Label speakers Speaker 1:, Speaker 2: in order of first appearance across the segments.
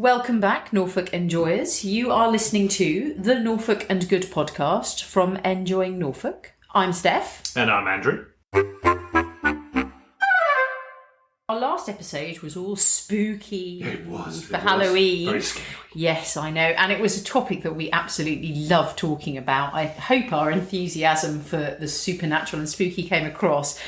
Speaker 1: Welcome back, Norfolk enjoyers. You are listening to the Norfolk and Good podcast from Enjoying Norfolk. I'm Steph.
Speaker 2: And I'm Andrew.
Speaker 1: Our last episode was all spooky.
Speaker 2: It was.
Speaker 1: For Halloween.
Speaker 2: Very scary.
Speaker 1: Yes, I know. And it was a topic that we absolutely love talking about. I hope our enthusiasm for the supernatural and spooky came across.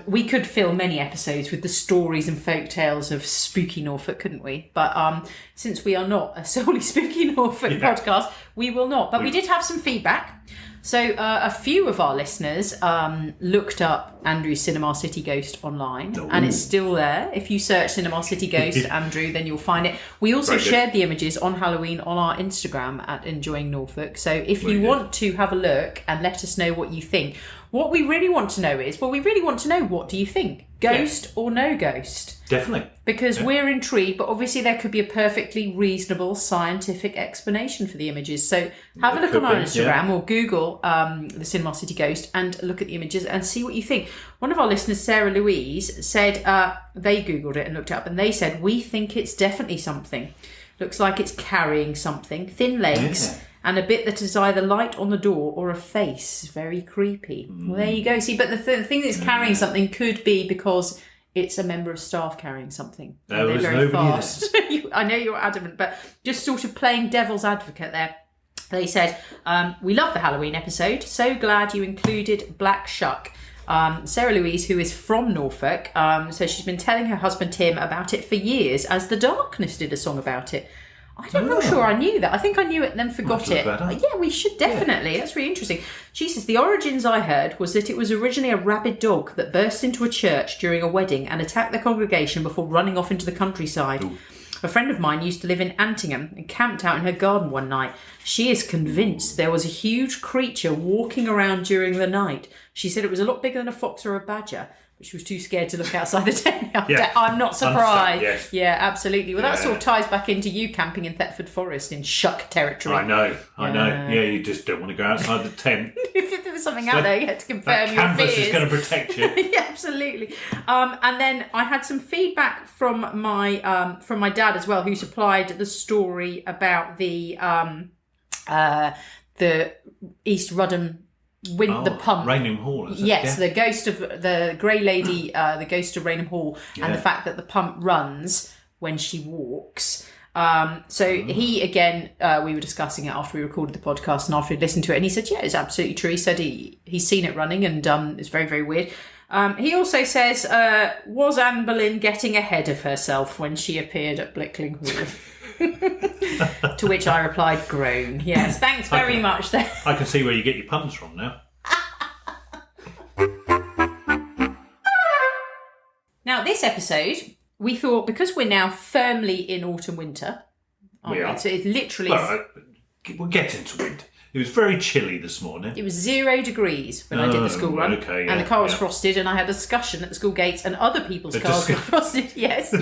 Speaker 1: We could fill many episodes with the stories and folk tales of spooky Norfolk, couldn't we? But since we are not a solely spooky Norfolk podcast, we will not. But we did have some feedback. So a few of our listeners looked up Andrew's Cinema City Ghost online, and it's still there. If you search Cinema City Ghost, Andrew, then you'll find it. We also shared the images on Halloween on our Instagram at Enjoying Norfolk. So if you want to have a look and let us know what you think, what we really want to know is, what do you think? Ghost or no ghost?
Speaker 2: Definitely.
Speaker 1: Because we're intrigued, but obviously there could be a perfectly reasonable scientific explanation for the images. So have a look on our Instagram or Google the Cinema City Ghost and look at the images and see what you think. One of our listeners, Sarah Louise, said they Googled it and looked it up, and they said, we think it's definitely something. Looks like it's carrying something. Thin legs. Yeah. And a bit that is either light on the door or a face. Very creepy. Well, there you go. See, but the thing that's carrying something could be because it's a member of staff carrying something.
Speaker 2: There was
Speaker 1: very
Speaker 2: nobody
Speaker 1: fast. I know you're adamant, but just sort of playing devil's advocate there. They said, we love the Halloween episode. So glad you included Black Shuck. Sarah Louise, who is from Norfolk, so she's been telling her husband Tim about it for years, as The Darkness did a song about it. I'm not sure I knew that. I think I knew it and then forgot it. Yeah, we should definitely. That's really interesting. She says, the origins I heard was that it was originally a rabid dog that burst into a church during a wedding and attacked the congregation before running off into the countryside. Ooh. A friend of mine used to live in Antingham and camped out in her garden one night. She is convinced there was a huge creature walking around during the night. She said it was a lot bigger than a fox or a badger. She was too scared to look outside the tent. I'm not surprised. Yes. Yeah, absolutly. Well, that sort of ties back into you camping in Thetford Forest in Shuck territory.
Speaker 2: I know. Yeah, you just don't want to go outside the tent.
Speaker 1: If there was something out there, you had to confirm your fears.
Speaker 2: Canvas is going to protect you.
Speaker 1: Yeah, absolutely. And then I had some feedback from my dad as well, who supplied the story about the East Rudham. The pump.
Speaker 2: Rainham Hall, is it?
Speaker 1: Yes, the ghost of the Grey Lady, the ghost of Rainham Hall, and the fact that the pump runs when she walks. He, again, we were discussing it after we recorded the podcast and after he'd listened to it, and he said, yeah, it's absolutely true. He said he's seen it running, and it's very, very weird. He also says, was Anne Boleyn getting ahead of herself when she appeared at Blickling Hall? To which I replied, groan. Yes, thanks very much. I
Speaker 2: can see where you get your puns from now.
Speaker 1: Now, this episode, we thought, because we're now firmly in autumn-winter,
Speaker 2: we are.
Speaker 1: So it's literally...
Speaker 2: Well, we'll get into winter. It was very chilly this morning.
Speaker 1: It was 0 degrees when I did the school run.
Speaker 2: Okay,
Speaker 1: and the car was frosted, and I had a discussion at the school gates, and other people's cars were frosted. Yes.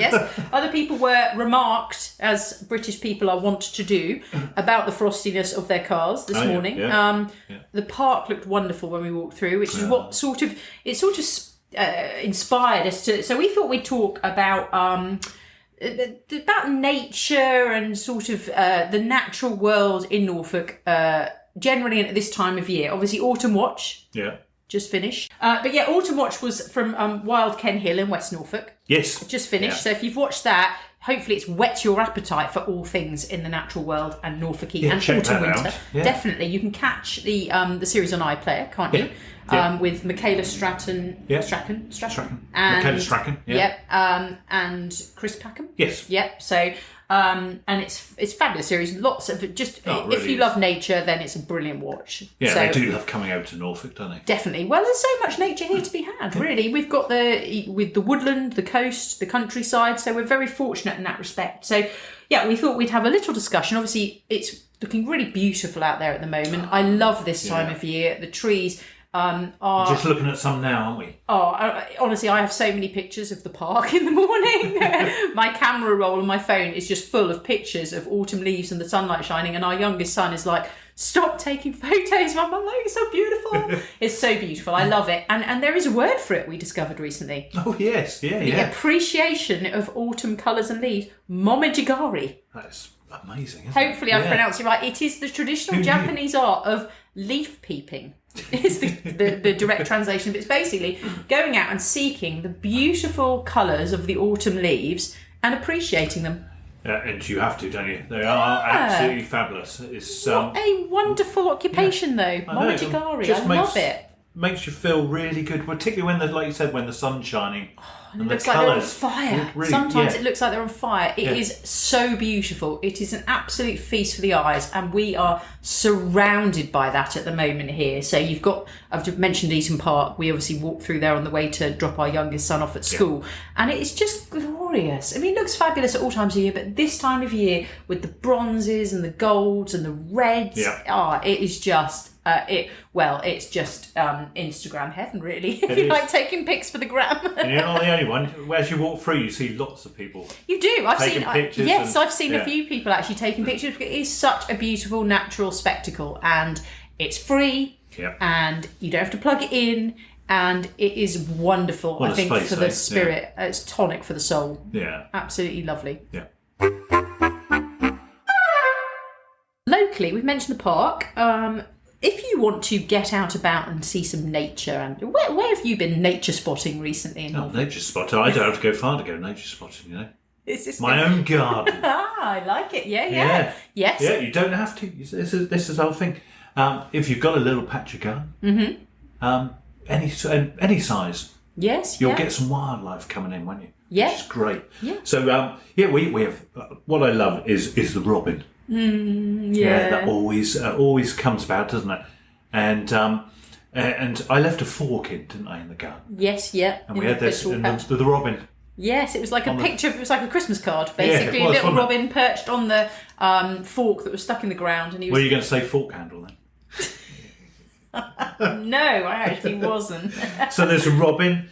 Speaker 1: Other people were remarked, as British people are wont to do, about the frostiness of their cars this morning. The park looked wonderful when we walked through, which is what sort of inspired us to... So we thought we'd talk about nature and sort of the natural world in Norfolk, generally at this time of year. Obviously, Autumnwatch. Yeah. Just finished. But yeah, Autumnwatch was from Wild Ken Hill in West Norfolk.
Speaker 2: Yes.
Speaker 1: Just finished. Yeah. So if you've watched that, hopefully it's whet your appetite for all things in the natural world and Norfolky and autumn winter. Yeah. Definitely. You can catch the series on iPlayer, can't you? Yeah. With Michaela Strachan. And
Speaker 2: Michaela Strachan.
Speaker 1: Yeah. And Chris Packham.
Speaker 2: Yes.
Speaker 1: Yep. So and it's a fabulous series. Lots of if you love nature, then it's a brilliant watch.
Speaker 2: Yeah, they do love coming over to Norfolk, don't they?
Speaker 1: Definitely. Well, there's so much nature here to be had. Really, we've got with the woodland, the coast, the countryside. So we're very fortunate in that respect. So yeah, we thought we'd have a little discussion. Obviously, it's looking really beautiful out there at the moment. I love this time of year. The trees. are...
Speaker 2: Just looking at some now, aren't we?
Speaker 1: Honestly, I have so many pictures of the park in the morning. My camera roll on my phone is just full of pictures of autumn leaves and the sunlight shining, and our youngest son is like, stop taking photos, Mum. I'm like, it's so beautiful. It's so beautiful. I love it. And there is a word for it we discovered recently.
Speaker 2: Oh, yes. Yeah.
Speaker 1: The appreciation of autumn colours and leaves. Momijigari.
Speaker 2: That's amazing, isn't
Speaker 1: Hopefully I've pronounced it right. It is the traditional Japanese art of leaf peeping. Is the direct translation. But it's basically going out and seeking the beautiful colours of the autumn leaves and appreciating them.
Speaker 2: And you have to, don't you? They are absolutely fabulous. It's
Speaker 1: what a wonderful occupation, though. Momijigari. I love it.
Speaker 2: Makes you feel really good, particularly when, like you said, when the sun's shining.
Speaker 1: And it looks like they're on fire. Sometimes it looks like they're on fire. It is so beautiful. It is an absolute feast for the eyes, and we are surrounded by that at the moment here. So you've got, I've just mentioned Eaton Park. We obviously walked through there on the way to drop our youngest son off at school, and it is just glorious. I mean, it looks fabulous at all times of year, but this time of year with the bronzes and the golds and the reds, it is just... it's just Instagram heaven, really. If you like taking pics for the gram.
Speaker 2: And you're not the only one. As you walk through, you see lots of people.
Speaker 1: You do. I've seen
Speaker 2: pictures.
Speaker 1: I've seen a few people actually taking pictures. It is such a beautiful natural spectacle, and it's free.
Speaker 2: Yeah.
Speaker 1: And you don't have to plug it in, and it is wonderful.
Speaker 2: What
Speaker 1: I think
Speaker 2: space,
Speaker 1: for the spirit, it's tonic for the soul.
Speaker 2: Yeah.
Speaker 1: Absolutely lovely.
Speaker 2: Yeah.
Speaker 1: Locally, we've mentioned the park. If you want to get out about and see some nature, and where have you been nature spotting recently?
Speaker 2: Nature spotting. I don't have to go far to go nature spotting, you know.
Speaker 1: Is this
Speaker 2: my own garden?
Speaker 1: I like it. Yeah. Yes.
Speaker 2: Yeah, you don't have to. This is the whole thing. If you've got a little patch of garden, any size, you'll get some wildlife coming in, won't you?
Speaker 1: Yeah,
Speaker 2: which is great.
Speaker 1: Yeah.
Speaker 2: So we have what I love is the robin. That always comes about, doesn't it? And I left a fork in, didn't I, in the garden?
Speaker 1: Yes, yeah.
Speaker 2: And we had this and the robin.
Speaker 1: Yes, it was like a picture. It was like a Christmas card, basically. A little robin perched on the fork that was stuck in the ground, and he was.
Speaker 2: Were you going to say fork handle then?
Speaker 1: No, I actually wasn't.
Speaker 2: So there's a robin.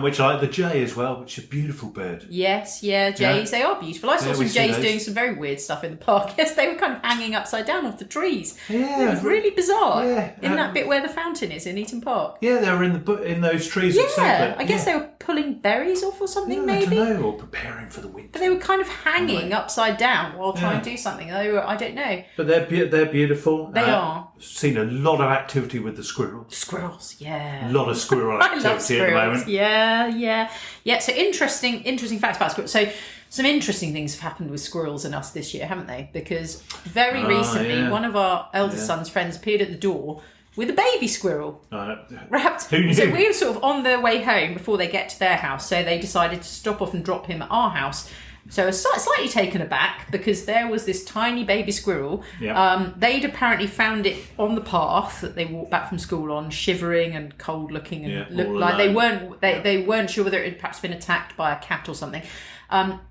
Speaker 2: Which I like the jay as well, which is a beautiful bird.
Speaker 1: Yes, jays, they are beautiful. I saw some jays doing some very weird stuff in the park. Yes, they were kind of hanging upside down off the trees. Yeah. It was really bizarre. Yeah. In that bit where the fountain is in Eaton Park.
Speaker 2: Yeah, they were in those trees.
Speaker 1: Yeah, I guess they were pulling berries off or something, maybe.
Speaker 2: I don't know, or preparing for the winter.
Speaker 1: But they were kind of hanging upside down while trying to do something. They were, I don't know.
Speaker 2: But they're beautiful.
Speaker 1: They are.
Speaker 2: Seen a lot of activity with the squirrels.
Speaker 1: Squirrels, yeah.
Speaker 2: A lot of squirrel activity at the moment.
Speaker 1: Yeah. So interesting facts about squirrels. So some interesting things have happened with squirrels and us this year, haven't they? Because very recently, one of our eldest son's friends appeared at the door with a baby squirrel wrapped.
Speaker 2: Who knew?
Speaker 1: So we were sort of on their way home before they get to their house. So they decided to stop off and drop him at our house. So I was slightly taken aback because there was this tiny baby squirrel. Yep. They'd apparently found it on the path that they walked back from school on, shivering and cold looking, and looked like they weren't sure whether it had perhaps been attacked by a cat or something.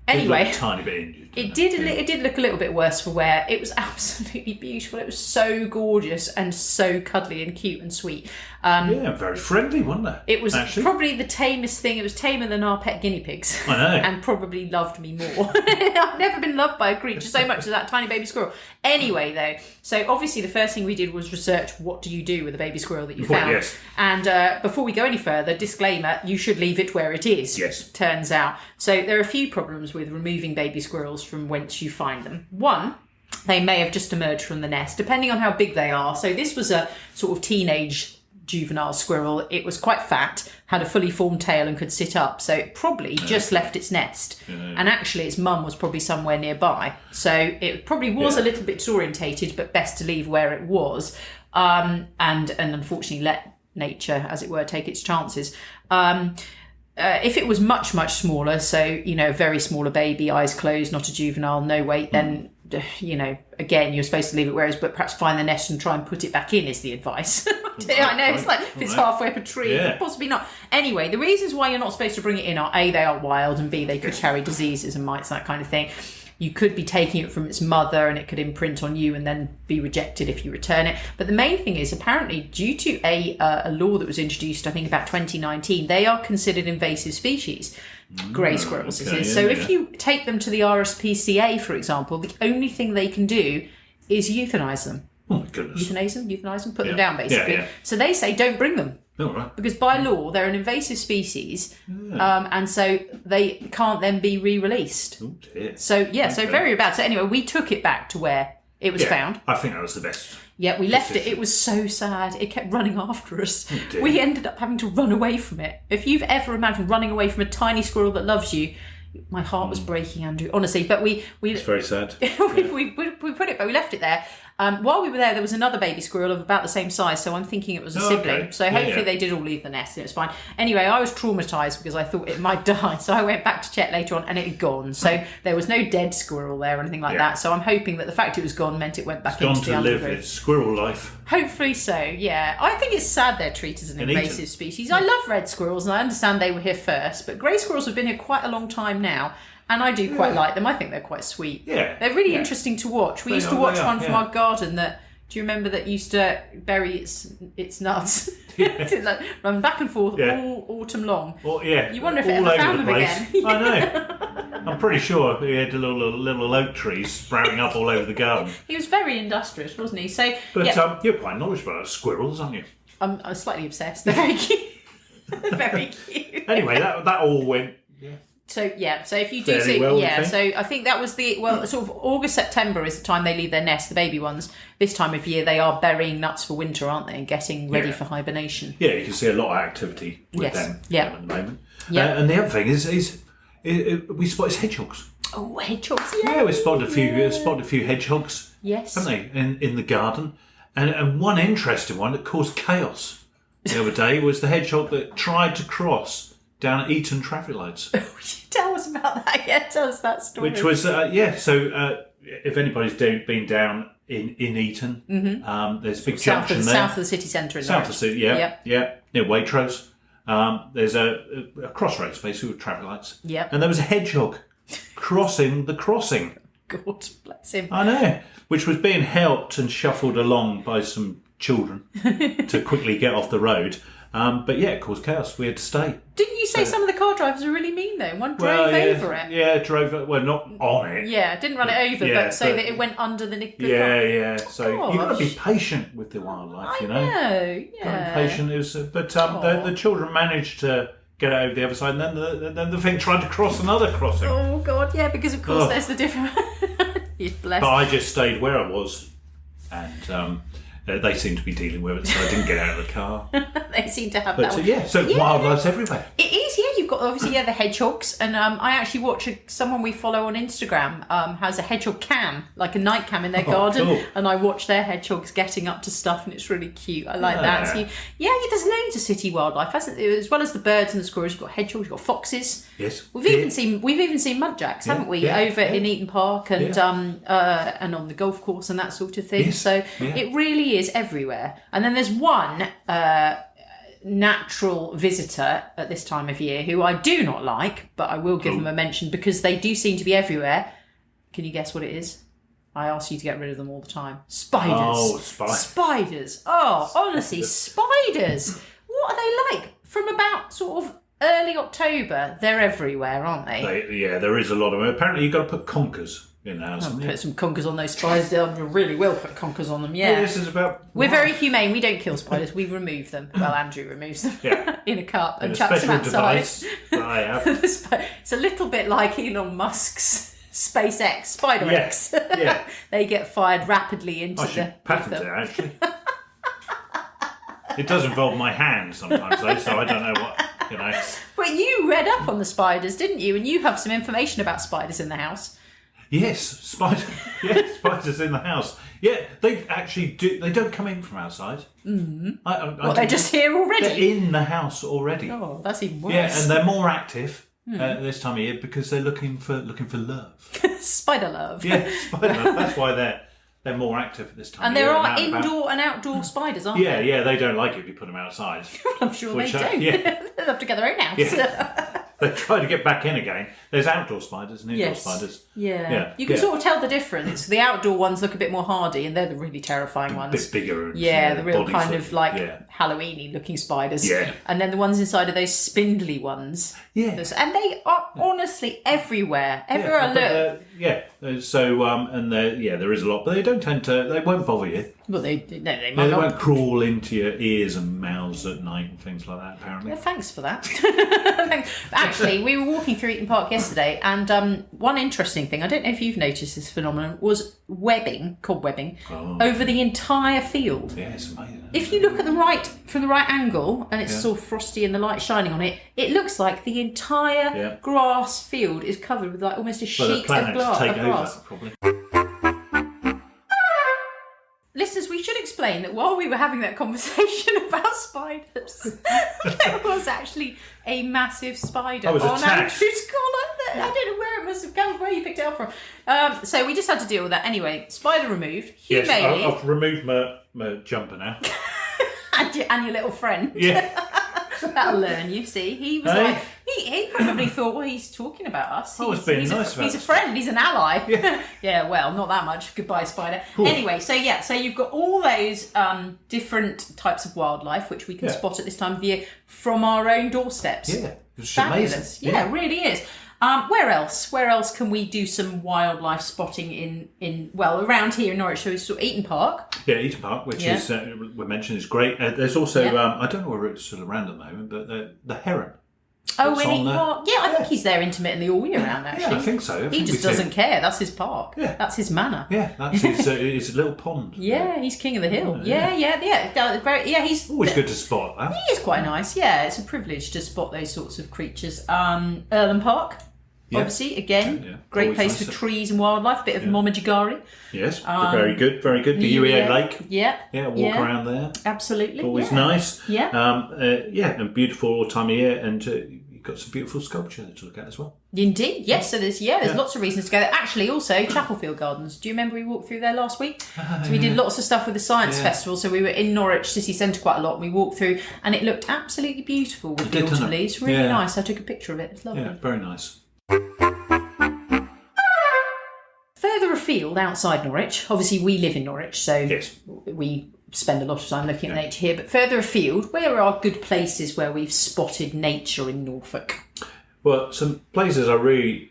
Speaker 1: Anyway,
Speaker 2: a tiny bit injured.
Speaker 1: It did look a little bit worse for wear. It was absolutely beautiful. It was so gorgeous and so cuddly and cute and sweet.
Speaker 2: Very friendly, wasn't it?
Speaker 1: It was probably the tamest thing. It was tamer than our pet guinea pigs.
Speaker 2: I know.
Speaker 1: And probably loved me more. I've never been loved by a creature so much as that tiny baby squirrel. Anyway, though, so obviously the first thing we did was research what do you do with a baby squirrel that you found.
Speaker 2: Yes.
Speaker 1: And before we go any further, disclaimer, you should leave it where it is.
Speaker 2: Yes.
Speaker 1: Turns out. So there are a few problems with removing baby squirrels from whence you find them. One, they may have just emerged from the nest, depending on how big they are. So this was a sort of teenage juvenile squirrel. It was quite fat, had a fully formed tail and could sit up. So it probably just left its nest. And actually its mum was probably somewhere nearby. So it probably was a little bit disorientated, but best to leave where it was. And unfortunately let nature, as it were, take its chances. If it was much, much smaller, so, a very smaller baby, eyes closed, not a juvenile, no weight, then, again, you're supposed to leave it where it is, but perhaps find the nest and try and put it back in is the advice. I know, it's like, if it's halfway up a tree, possibly not. Anyway, the reasons why you're not supposed to bring it in are A, they are wild, and B, they could carry diseases and mites, that kind of thing. you could be taking it from its mother and it could imprint on you and then be rejected if you return it. But the main thing is, apparently, due to a law that was introduced, I think about 2019, they are considered invasive species. Grey squirrels,
Speaker 2: okay,
Speaker 1: so if you take them to the RSPCA, for example, the only thing they can do is euthanize them.
Speaker 2: Oh my goodness.
Speaker 1: Euthanize them, put them down, basically.
Speaker 2: Yeah.
Speaker 1: So they say don't bring them.
Speaker 2: Oh, right.
Speaker 1: Because by law, they're an invasive species, and so they can't then be re-released.
Speaker 2: Oh, dear.
Speaker 1: So, so very bad. So anyway, we took it back to where it was found.
Speaker 2: I think that was the best.
Speaker 1: Yeah, we left it. It was so sad. It kept running after us.
Speaker 2: dear.
Speaker 1: We ended up having to run away from it. If you've ever imagined running away from a tiny squirrel that loves you, my heart was breaking, Andrew, honestly. But
Speaker 2: It's very sad.
Speaker 1: we put it, but we left it there. While we were there was another baby squirrel of about the same size, so I'm thinking it was a sibling.
Speaker 2: Okay.
Speaker 1: So hopefully they did all leave the nest and it was fine. Anyway, I was traumatised because I thought it might die, so I went back to check later on and it had gone. So there was no dead squirrel there or anything like that. So I'm hoping that the fact it was gone meant it went back into the undergrowth.
Speaker 2: Live its squirrel life.
Speaker 1: Hopefully so, yeah. I think it's sad they're treated as an invasive species. I love red squirrels and I understand they were here first, but grey squirrels have been here quite a long time now. And I do quite like them. I think they're quite sweet.
Speaker 2: Yeah.
Speaker 1: They're really interesting to watch. We used to watch one from our garden that, do you remember, that used to bury its nuts? Like, run back and forth all autumn long.
Speaker 2: Well, yeah.
Speaker 1: You wonder if it ever found them again.
Speaker 2: I know. I'm pretty sure he had little oak trees sprouting up all over the garden.
Speaker 1: He was very industrious, wasn't he? So,
Speaker 2: but you're quite knowledgeable about squirrels, aren't you?
Speaker 1: I'm slightly obsessed. They're very cute. They're very cute.
Speaker 2: Anyway, that all went... Yeah.
Speaker 1: So if you do
Speaker 2: Fairly
Speaker 1: see,
Speaker 2: well,
Speaker 1: so I think that was sort of August, September is the time they leave their nest, the baby ones. This time of year they are burying nuts for winter, aren't they, and getting ready for hibernation.
Speaker 2: Yeah, you can see a lot of activity with them at the moment.
Speaker 1: Yeah.
Speaker 2: And the other thing is we spotted hedgehogs.
Speaker 1: Oh, hedgehogs!
Speaker 2: Yeah, we spotted a few hedgehogs.
Speaker 1: Yes,
Speaker 2: haven't they, in the garden? And one interesting one that caused chaos the other day was the hedgehog that tried to cross down at Eton traffic lights.
Speaker 1: Tell us about that. Yeah, tell us that story.
Speaker 2: Which was, so if anybody's been down in Eton, there's a big junction there.
Speaker 1: South of the city centre in
Speaker 2: South of the city, yeah, near Waitrose. There's a crossroads, basically, with traffic lights.
Speaker 1: Yeah.
Speaker 2: And there was a hedgehog crossing the crossing.
Speaker 1: God bless him.
Speaker 2: I know. Which was being helped and shuffled along by some children to quickly get off the road. But yeah, it caused chaos. We had to stay.
Speaker 1: Didn't you say some of the car drivers were really mean though? One drove over it.
Speaker 2: Yeah, drove it. Well, not on it.
Speaker 1: Yeah, didn't run it over, but that it went under the car.
Speaker 2: Yeah. So you've got to be patient with the wildlife, you know.
Speaker 1: Yeah.
Speaker 2: Got to be patient. It was, but the children managed to get over the other side, and then the thing tried to cross another crossing.
Speaker 1: Oh God, yeah, because of course there's the different. You're blessed.
Speaker 2: But I just stayed where I was, and. They seem to be dealing with it, so I didn't get out of the car.
Speaker 1: They seem to have that one.
Speaker 2: Wildlife's everywhere.
Speaker 1: It is, yeah. You've got obviously the hedgehogs, and I actually watch someone we follow on Instagram has a hedgehog cam, like a night cam in their garden,
Speaker 2: cool.
Speaker 1: and I watch their hedgehogs getting up to stuff, and it's really cute. I like that. So there's loads of city wildlife, hasn't there? As well as the birds and the squirrels, you've got hedgehogs, you've got foxes.
Speaker 2: Yes,
Speaker 1: we've even seen muntjacs, haven't we? Over in Eaton Park and on the golf course and that sort of thing.
Speaker 2: Yes.
Speaker 1: So it really is everywhere. And then there's one natural visitor at this time of year who I do not like, but I will give them a mention because they do seem to be everywhere. Can you guess what it is? I ask you to get rid of them all the time. Spiders. Oh, spiders. Oh, honestly, spiders. What are they like? From about sort of early October, they're everywhere, aren't they?
Speaker 2: There is a lot of them. Apparently you've got to put conkers in the house.
Speaker 1: I'll put some conkers on those spiders. I really will put conkers on them, yeah.
Speaker 2: This is about...
Speaker 1: We're very humane. We don't kill spiders. We remove them. Well, Andrew removes them in a cup and chucks them outside.
Speaker 2: Device that I have.
Speaker 1: It's a little bit like Elon Musk's SpaceX, SpiderX.
Speaker 2: Yeah.
Speaker 1: They get fired rapidly into
Speaker 2: I should patent it, actually. It does involve my hand sometimes, though, so I don't know what, you know.
Speaker 1: But you read up on the spiders, didn't you? And you have some information about spiders in the house.
Speaker 2: Yes, spiders in the house. Yeah, they actually do. They don't come in from outside.
Speaker 1: Mm-hmm. They're just here already?
Speaker 2: They're in the house already.
Speaker 1: Oh, that's even worse.
Speaker 2: Yeah, and they're more active this time of year because they're looking for love.
Speaker 1: Spider love.
Speaker 2: Yeah, spider love. That's why they're more active at this time.
Speaker 1: And there are indoor and outdoor spiders, aren't
Speaker 2: there? Yeah, they don't like it if you put them outside.
Speaker 1: I'm sure they do. They love to get their own house.
Speaker 2: Yeah. they try to get back in again. There's outdoor spiders and indoor spiders.
Speaker 1: Yeah. You can sort of tell the difference. The outdoor ones look a bit more hardy, and they're the really terrifying ones.
Speaker 2: A bit bigger.
Speaker 1: The real kind of like Halloween-y looking spiders.
Speaker 2: Yeah.
Speaker 1: And then the ones inside are those spindly ones.
Speaker 2: Yeah.
Speaker 1: And they are honestly everywhere. Everywhere I look.
Speaker 2: So and there is a lot, but they don't tend to. They won't bother you.
Speaker 1: Well, they might
Speaker 2: They
Speaker 1: not.
Speaker 2: won't crawl into your ears and mouths at night and things like that. Apparently.
Speaker 1: Yeah, thanks for that. Actually, we were walking through Eaton Park yesterday, and one interesting thing, I don't know if you've noticed this phenomenon, was cobwebbing, over the entire field.
Speaker 2: Yeah, it's amazing.
Speaker 1: If you look at from the right angle, and it's sort of frosty and the light shining on it, it looks like the entire grass field is covered with like almost a sheet of grass.
Speaker 2: Probably.
Speaker 1: Listeners, we should explain that while we were having that conversation about spiders, there was actually a massive spider on Andrew's collar. I don't know where it must have come from, where you picked it up from. So we just had to deal with that. Anyway, spider removed. Humanely.
Speaker 2: Yes, I've removed my jumper now.
Speaker 1: and your little friend.
Speaker 2: Yeah.
Speaker 1: That'll learn you, see. He was like, he probably thought, well, he's talking about us.
Speaker 2: He's being nice about
Speaker 1: He's a friend, he's an ally.
Speaker 2: Yeah.
Speaker 1: Yeah, well, not that much. Goodbye, spider.
Speaker 2: Cool.
Speaker 1: Anyway, so you've got all those different types of wildlife, which we can spot at this time of year from our own doorsteps.
Speaker 2: Yeah, it's
Speaker 1: fabulous.
Speaker 2: amazing.
Speaker 1: Yeah, it really is. Where else? Where else can we do some wildlife spotting around here in Norwich? So it's Eaton Park.
Speaker 2: Yeah, Eaton Park, which is we mentioned is great. There's also I don't know where it's sort of around at the moment, but the heron.
Speaker 1: Oh, in Eaton Park. Yeah, I think he's there intermittently all year round. Actually,
Speaker 2: yeah, I think so.
Speaker 1: He just doesn't care. That's his park.
Speaker 2: Yeah,
Speaker 1: that's his manor.
Speaker 2: Yeah, that's his little pond.
Speaker 1: Yeah, he's king of the hill. He's
Speaker 2: always good to spot that.
Speaker 1: He is quite nice. Yeah, it's a privilege to spot those sorts of creatures. Earlham Park. Yeah. Obviously, again, great place for trees and wildlife. Bit of Momajigari.
Speaker 2: Yes, very good, very good. The UEA Lake. Walk around there.
Speaker 1: Absolutely,
Speaker 2: always nice.
Speaker 1: Yeah,
Speaker 2: and beautiful all time of year, and you've got some beautiful sculpture to look at as well.
Speaker 1: Indeed, yes. So there's lots of reasons to go there. Actually, also Chapelfield Gardens. Do you remember we walked through there last week? So we did lots of stuff with the Science Festival. So we were in Norwich City Centre quite a lot. And we walked through, and it looked absolutely beautiful with the autumn leaves. Really nice. I took a picture of it. It's lovely.
Speaker 2: Yeah, very nice.
Speaker 1: Further afield, outside Norwich, obviously we live in Norwich, so we spend a lot of time looking at nature here, but further afield, where are good places where we've spotted nature in Norfolk?
Speaker 2: Well, some places I really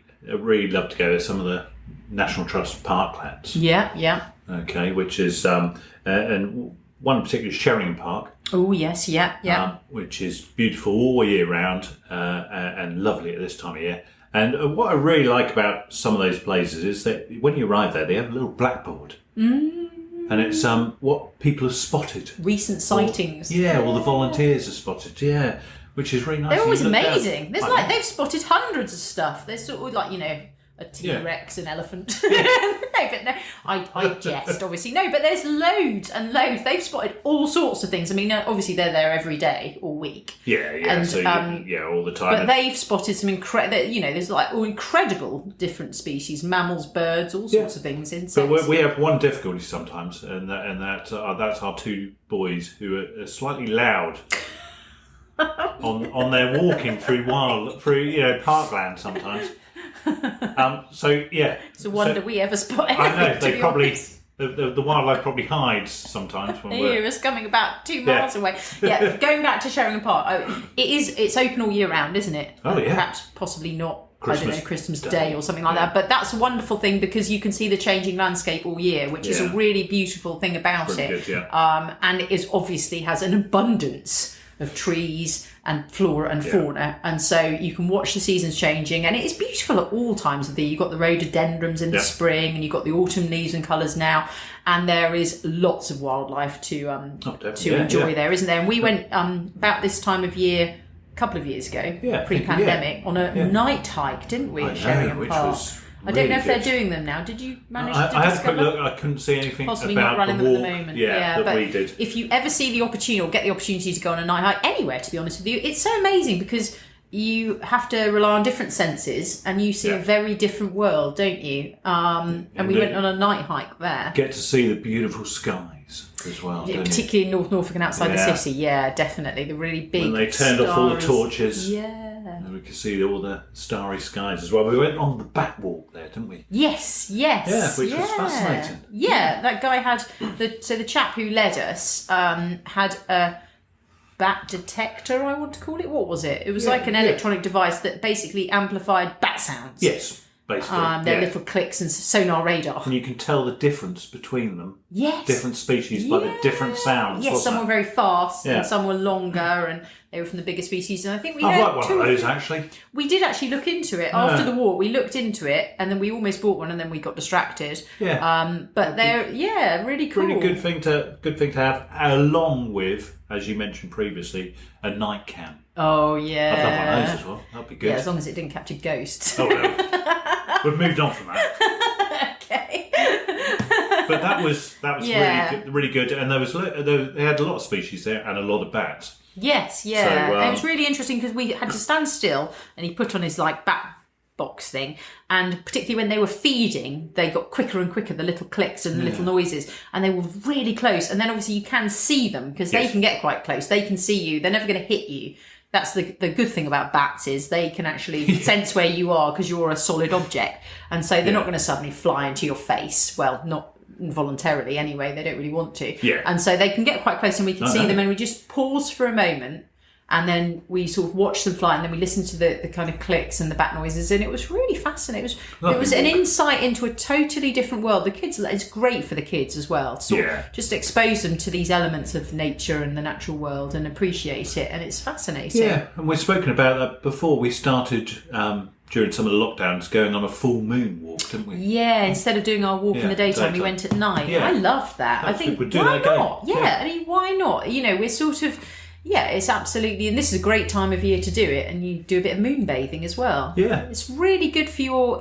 Speaker 2: love to go are some of the National Trust parklands.
Speaker 1: Yeah.
Speaker 2: Okay, which is, and one in particular is Sheringham Park.
Speaker 1: Oh, yes, yeah.
Speaker 2: Which is beautiful all year round and lovely at this time of year. And what I really like about some of those places is that when you arrive there, they have a little blackboard. And it's what people have spotted.
Speaker 1: Recent sightings.
Speaker 2: All the volunteers have spotted, which is really nice.
Speaker 1: They're always amazing. There's they've spotted hundreds of stuff. They're sort of like, a T-Rex, an elephant. No, I jest, obviously. No, but there's loads and loads. They've spotted all sorts of things. I mean, obviously they're there every day, all week.
Speaker 2: And, so all the time.
Speaker 1: But they've spotted some there's like all incredible different species, mammals, birds, all sorts of things, insects.
Speaker 2: But we have one difficulty sometimes, and that's our two boys who are slightly loud. on their walking through parkland sometimes.
Speaker 1: It's a wonder we ever spot anything.
Speaker 2: I know they probably the wildlife probably hides sometimes when
Speaker 1: we're us coming about 2 miles away. Yeah, going back to Sheringham Park, it's open all year round, isn't it?
Speaker 2: Oh yeah.
Speaker 1: Perhaps possibly not. Christmas Day or something like that. But that's a wonderful thing because you can see the changing landscape all year, which is a really beautiful thing about it.
Speaker 2: Good,
Speaker 1: and it obviously has an abundance of trees and flora and fauna, and so you can watch the seasons changing, and it is beautiful at all times of the year. You've got the rhododendrons in the spring, and you've got the autumn leaves and colours now, and there is lots of wildlife to enjoy there, isn't there? And we went about this time of year a couple of years ago, pre-pandemic, on a night hike, didn't we, at Sheringham Park? I don't know if they're doing them now. Did you manage to discover?
Speaker 2: I had a quick look. I couldn't see anything
Speaker 1: possibly
Speaker 2: about
Speaker 1: not running
Speaker 2: the walk.
Speaker 1: Them at the moment.
Speaker 2: That we did.
Speaker 1: If you ever see the opportunity or get the opportunity to go on a night hike anywhere, to be honest with you, it's so amazing because you have to rely on different senses and you see a very different world, don't you? And we went on a night hike there.
Speaker 2: Get to see the beautiful skies as well,
Speaker 1: particularly in North Norfolk and outside the city. Yeah, definitely. The really big
Speaker 2: when they turned off all the torches.
Speaker 1: Yeah.
Speaker 2: There we we could see all the starry skies as well. We went on the bat walk there, didn't we?
Speaker 1: Yes.
Speaker 2: Yeah, which was fascinating.
Speaker 1: Yeah, that guy had the chap who led us had a bat detector, I want to call it. What was it? It was like an electronic device that basically amplified bat sounds.
Speaker 2: Yes, basically.
Speaker 1: Their little clicks and sonar radar.
Speaker 2: And you can tell the difference between them.
Speaker 1: Yes.
Speaker 2: Different species by the different sounds.
Speaker 1: Yes, some were very fast
Speaker 2: Yeah.
Speaker 1: and some were longer, and they were from the bigger species. And I think we
Speaker 2: I'd
Speaker 1: had
Speaker 2: like one of those, actually.
Speaker 1: We did actually look into it after the walk. We looked into it, and then we almost bought one, and then we got distracted.
Speaker 2: Yeah.
Speaker 1: But they're really cool.
Speaker 2: Really good thing to have, along with, as you mentioned previously, a night cam.
Speaker 1: Oh yeah.
Speaker 2: I'd love one of those as well. That'd be good.
Speaker 1: Yeah, as long as it didn't capture ghosts.
Speaker 2: Oh no. We've moved on from that.
Speaker 1: Okay.
Speaker 2: But that was really good, and they had a lot of species there and a lot of bats.
Speaker 1: Yes, yeah. So, it was really interesting because we had to stand still, and he put on his bat box thing, and particularly when they were feeding, they got quicker and quicker, the little clicks and the little noises, and they were really close. And then obviously you can see them because they can get quite close. They can see you. They're never going to hit you. That's the good thing about bats is they can actually sense where you are because you're a solid object, and so they're not going to suddenly fly into your face. Well, not involuntarily anyway. They don't really want to.
Speaker 2: Yeah.
Speaker 1: And so they can get quite close, and we can see them, and we just pause for a moment. And then we sort of watched them fly, and then we listened to the kind of clicks and the bat noises, and it was really fascinating. It was an insight into a totally different world. The kids, it's great for the kids as well. To sort of just expose them to these elements of nature and the natural world and appreciate it, and it's fascinating.
Speaker 2: Yeah, and we've spoken about that before. We started during some of the lockdowns going on a full moon walk, didn't we?
Speaker 1: Yeah, instead of doing our walk in the daytime, we went at night.
Speaker 2: Yeah.
Speaker 1: I loved that. I think, why not? Yeah, I mean, why not? You know, we're sort of... Yeah, it's absolutely, and this is a great time of year to do it, and you do a bit of moonbathing as well.
Speaker 2: Yeah,
Speaker 1: it's really good for your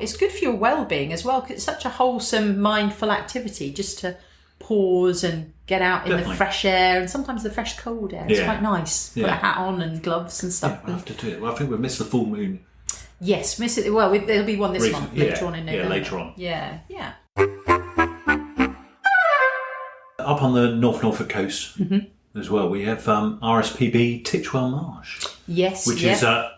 Speaker 1: well-being as well, because it's such a wholesome, mindful activity just to pause and get out in the fresh air, and sometimes the fresh cold air. It's quite nice. Put a hat on and gloves and stuff.
Speaker 2: Yeah, we'll have to do it. Well, I think we've missed the full moon.
Speaker 1: Yes, miss it. Well, there'll be one this month later on in November.
Speaker 2: Yeah, later on.
Speaker 1: Yeah.
Speaker 2: Up on the Norfolk coast. Mm-hmm. As well, we have RSPB Titchwell Marsh.
Speaker 1: Yes,
Speaker 2: which is a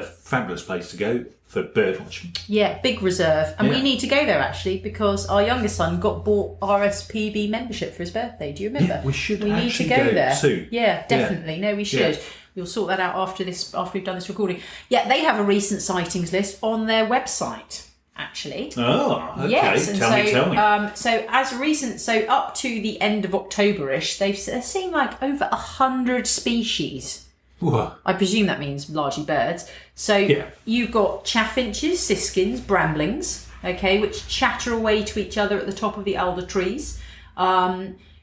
Speaker 2: fabulous place to go for birdwatching.
Speaker 1: Yeah, big reserve, and we need to go there actually because our youngest son bought RSPB membership for his birthday. Do you remember?
Speaker 2: Yeah, we
Speaker 1: need to go there
Speaker 2: soon.
Speaker 1: Yeah, definitely. Yeah. No, we should. Yeah. We'll sort that out after we've done this recording. Yeah, they have a recent sightings list on their website. Actually.
Speaker 2: Oh, okay.
Speaker 1: Yes,
Speaker 2: tell me.
Speaker 1: So as recent, up to the end of October-ish, they've seen like over 100 species.
Speaker 2: Whoa.
Speaker 1: I presume that means largely birds. So you've got chaffinches, siskins, bramblings, okay, which chatter away to each other at the top of the alder trees.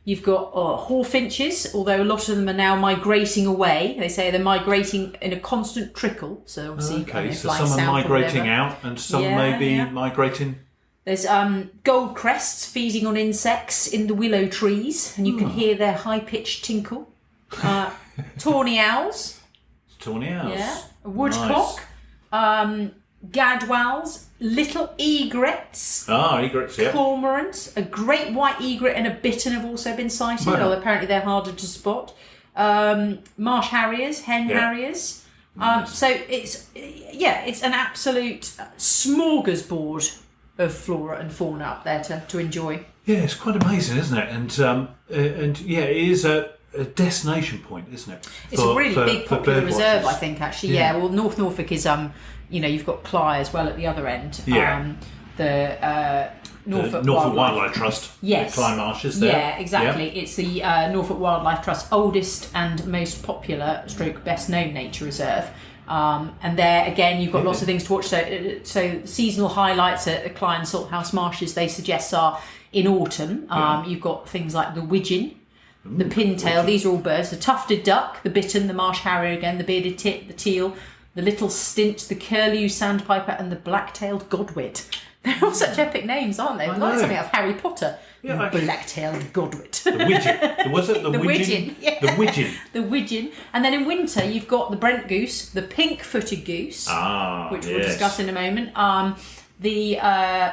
Speaker 1: You've got hawfinches, although a lot of them are now migrating away. They say they're migrating in a constant trickle. So obviously,
Speaker 2: so some are migrating out, and some may be migrating.
Speaker 1: There's gold crests feeding on insects in the willow trees, and you can hear their high-pitched tinkle. Tawny owls.
Speaker 2: Yeah.
Speaker 1: A woodcock. Gadwalls, little egrets.
Speaker 2: Egrets, yeah.
Speaker 1: Cormorants, a great white egret and a bittern have also been sighted, although apparently they're harder to spot. Marsh harriers, hen harriers. Nice. So it's an absolute smorgasbord of flora and fauna up there to enjoy.
Speaker 2: Yeah, it's quite amazing, isn't it? And it is a destination point, isn't it?
Speaker 1: It's a really big popular reserve, I think, actually. Yeah, well, North Norfolk is, you've got Cly as well at the other end.
Speaker 2: Yeah.
Speaker 1: The Norfolk
Speaker 2: Wildlife Trust.
Speaker 1: Yes.
Speaker 2: Cly Marshes there.
Speaker 1: Yeah, exactly. Yep. It's the Norfolk Wildlife Trust's oldest and most popular / best known nature reserve. And there again, you've got lots of things to watch. So seasonal highlights at Cly and Salthouse Marshes, they suggest, are in autumn. You've got things like the widgeon, the pintail. These are all birds. The tufted duck, the bittern, the marsh harrier again, the bearded tit, the teal, the little stint, the curlew sandpiper, and the black-tailed godwit. They're all such epic names, aren't they? Like something out of Harry Potter. Yeah, black-tailed godwit.
Speaker 2: The widgeon. Was it the widgeon?
Speaker 1: Yeah.
Speaker 2: The widgeon.
Speaker 1: The widgeon. And then in winter, you've got the Brent goose, the pink-footed goose, which we'll discuss in a moment, the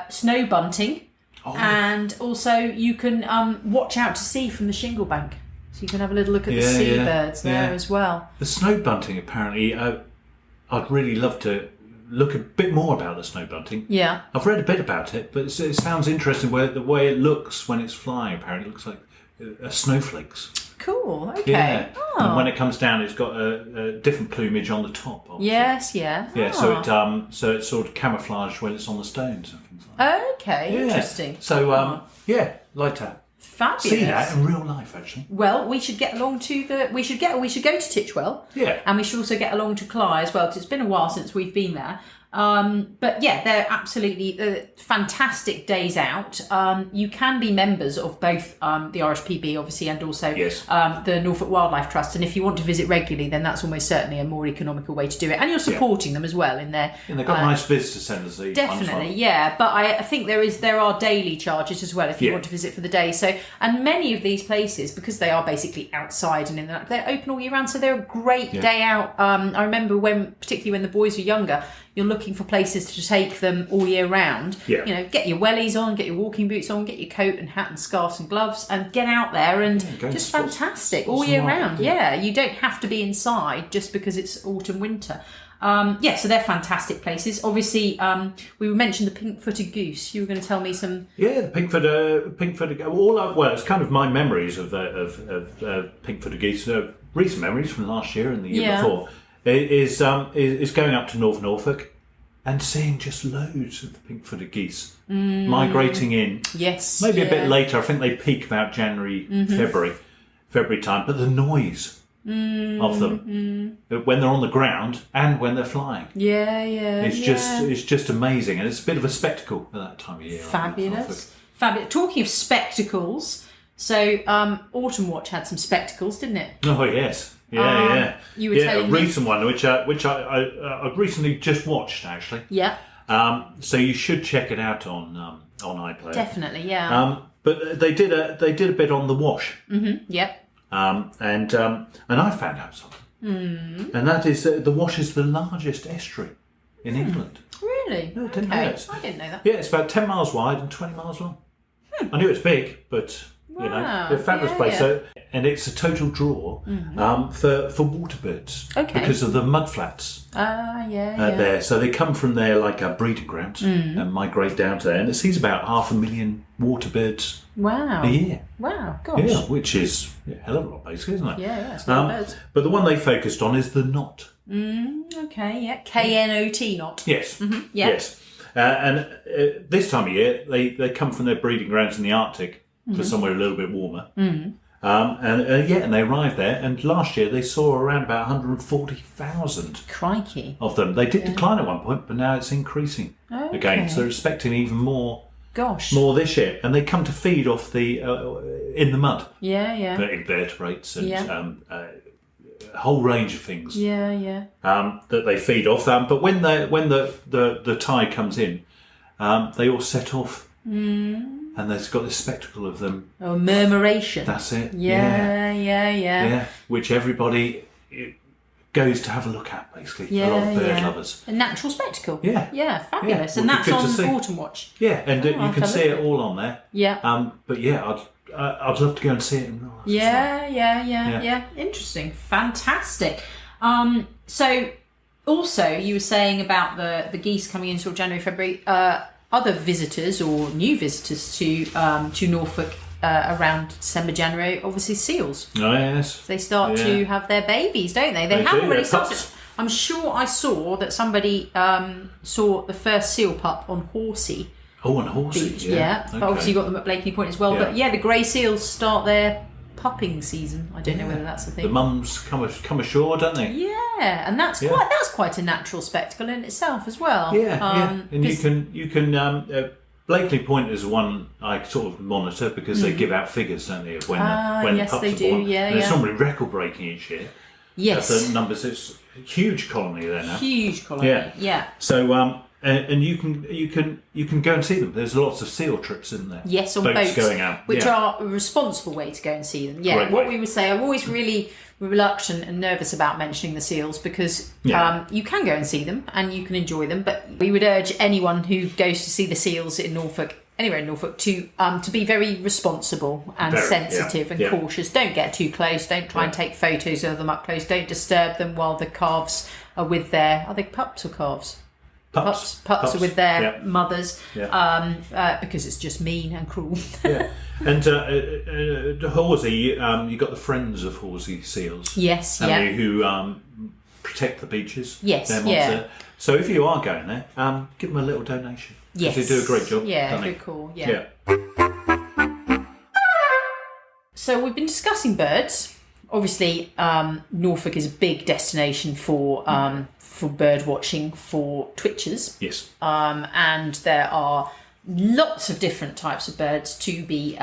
Speaker 1: snow bunting, and also you can watch out to sea from the shingle bank. So you can have a little look at the seabirds there as well.
Speaker 2: The snow bunting, apparently, I'd really love to look a bit more about the snow bunting.
Speaker 1: Yeah.
Speaker 2: I've read a bit about it, but it sounds interesting the way it looks when it's flying. Apparently, it looks like snowflakes.
Speaker 1: Cool. Okay.
Speaker 2: Yeah.
Speaker 1: Oh.
Speaker 2: And when it comes down, it's got a different plumage on the top. Obviously.
Speaker 1: Yes. Yeah.
Speaker 2: Yeah.
Speaker 1: Oh.
Speaker 2: So it's sort of camouflaged when it's on the stones and things like that.
Speaker 1: Okay.
Speaker 2: Yeah.
Speaker 1: Interesting.
Speaker 2: So like to
Speaker 1: Fabulous.
Speaker 2: see that in real life, actually.
Speaker 1: Well, we should get along to we should go to Titchwell.
Speaker 2: Yeah.
Speaker 1: And we should also get along to Cly as well, because it's been a while since we've been there. But yeah, they're absolutely fantastic days out. You can be members of both the RSPB, obviously, and also the Norfolk Wildlife Trust. And if you want to visit regularly, then that's almost certainly a more economical way to do it. And you're supporting them as well in their.
Speaker 2: And they've got nice visitor centres.
Speaker 1: Definitely, yeah. But I think there are daily charges as well if you want to visit for the day. So, and many of these places, because they are basically outside and they're open all year round, so they're a great day out. I remember particularly when the boys were younger. You're looking for places to take them all year round.
Speaker 2: Yeah.
Speaker 1: You know, get your wellies on, get your walking boots on, get your coat and hat and scarves and gloves, and get out there and just fantastic all year round. Yeah, you don't have to be inside just because it's autumn, winter. So they're fantastic places. Obviously, we mentioned the pink-footed goose. You were going to tell me some. Yeah,
Speaker 2: the pink-footed. It's kind of my memories of pink-footed geese. Recent memories from last year and the year before. Is going up to North Norfolk and seeing just loads of the pink-footed geese migrating in.
Speaker 1: Yes,
Speaker 2: maybe a bit later. I think they peak about January, February time. But the noise of them when they're on the ground and when they're flying, it's just amazing, and it's a bit of a spectacle at that time of year.
Speaker 1: Fabulous. Talking of spectacles, so Autumnwatch had some spectacles, didn't it?
Speaker 2: Oh yes. Yeah.
Speaker 1: You were telling
Speaker 2: me a recent one, which I recently just watched actually.
Speaker 1: Yeah.
Speaker 2: So you should check it out on iPlayer.
Speaker 1: Definitely, yeah.
Speaker 2: But they did a bit on the Wash.
Speaker 1: Mm-hmm. Yep.
Speaker 2: And I found out something. And that is that the Wash is the largest estuary in England.
Speaker 1: Really?
Speaker 2: No, I didn't know that.
Speaker 1: I didn't know that.
Speaker 2: Yeah, it's about 10 miles wide and 20 miles long. I knew it's big, but. You know, a fabulous place.
Speaker 1: Yeah.
Speaker 2: So, and it's a total draw for water birds because of the mudflats there. So they come from there like a breeding ground and migrate down to there. And it sees about 500,000 water birds a year.
Speaker 1: Wow, gosh.
Speaker 2: Yeah, which is a hell of a lot, basically, isn't it?
Speaker 1: Yeah, it's a lot of birds.
Speaker 2: But the one they focused on is the knot.
Speaker 1: Okay, yeah. KNOT knot.
Speaker 2: Yes.
Speaker 1: Mm-hmm. Yeah.
Speaker 2: Yes. And this time of year, they come from their breeding grounds in the Arctic. For somewhere a little bit warmer. And they arrived there, and last year they saw around about 140,000 of them. They did decline at one point, but now it's increasing again. So they're expecting even more this year, and they come to feed off the in the mud. The invertebrates and a whole range of things. That they feed off. But when the tide comes in, they all set off. And there's got this spectacle of them.
Speaker 1: Oh, murmuration.
Speaker 2: That's it.
Speaker 1: Yeah.
Speaker 2: Which everybody goes to have a look at, basically. A lot of bird lovers.
Speaker 1: A natural spectacle.
Speaker 2: Yeah.
Speaker 1: Fabulous. And that's on Autumnwatch.
Speaker 2: Yeah, and you can see it all on there.
Speaker 1: Yeah.
Speaker 2: But yeah, I'd love to go and see it in real life.
Speaker 1: Yeah. Interesting. Fantastic. So also you were saying about the geese coming in sort of January, February. Other visitors or new visitors to Norfolk around December, January, obviously seals.
Speaker 2: Oh yes.
Speaker 1: They start to have their babies, don't they? They haven't really started.
Speaker 2: Pups.
Speaker 1: I'm sure I saw that somebody saw the first seal pup on Horsey.
Speaker 2: Oh, on Horsey,
Speaker 1: Beach. Yeah.
Speaker 2: Okay.
Speaker 1: But obviously you got them at Blakeney Point as well. But the grey seals start their pupping season. I don't know whether that's the thing.
Speaker 2: The mums come ashore, don't they?
Speaker 1: Yeah, and that's quite a natural spectacle in itself as well.
Speaker 2: And you can Blakeney Point is one I sort of monitor because they give out figures, don't they, of when
Speaker 1: yes,
Speaker 2: pups
Speaker 1: they
Speaker 2: are
Speaker 1: do.
Speaker 2: born.
Speaker 1: Yeah,
Speaker 2: and it's normally record breaking each year.
Speaker 1: Yes,
Speaker 2: the numbers. It's a huge colony there now.
Speaker 1: Huge colony. Yeah.
Speaker 2: So and you can go and see them. There's lots of seal trips in there.
Speaker 1: Yes, on boats
Speaker 2: going out,
Speaker 1: which are a responsible way to go and see them. Yeah,
Speaker 2: Great
Speaker 1: what
Speaker 2: way.
Speaker 1: we would say, I'm always really reluctant and nervous about mentioning the seals because you can go and see them and you can enjoy them. But we would urge anyone who goes to see the seals in Norfolk anywhere in Norfolk to be very responsible and sensitive and cautious. Don't get too close. Don't try and take photos of them up close. Don't disturb them while the calves are with their... Are they pups or calves? Pups are with their mothers because it's just mean and cruel.
Speaker 2: And the Horsey, you got the Friends of Horsey seals.
Speaker 1: Yes,
Speaker 2: who protect the beaches.
Speaker 1: Yes,
Speaker 2: So if you are going there, give them a little donation.
Speaker 1: Yes.
Speaker 2: They do a great job.
Speaker 1: Yeah, good call. Yeah. So we've been discussing birds. Obviously, Norfolk is a big destination for bird watching for twitchers.
Speaker 2: Yes.
Speaker 1: And there are lots of different types of birds to be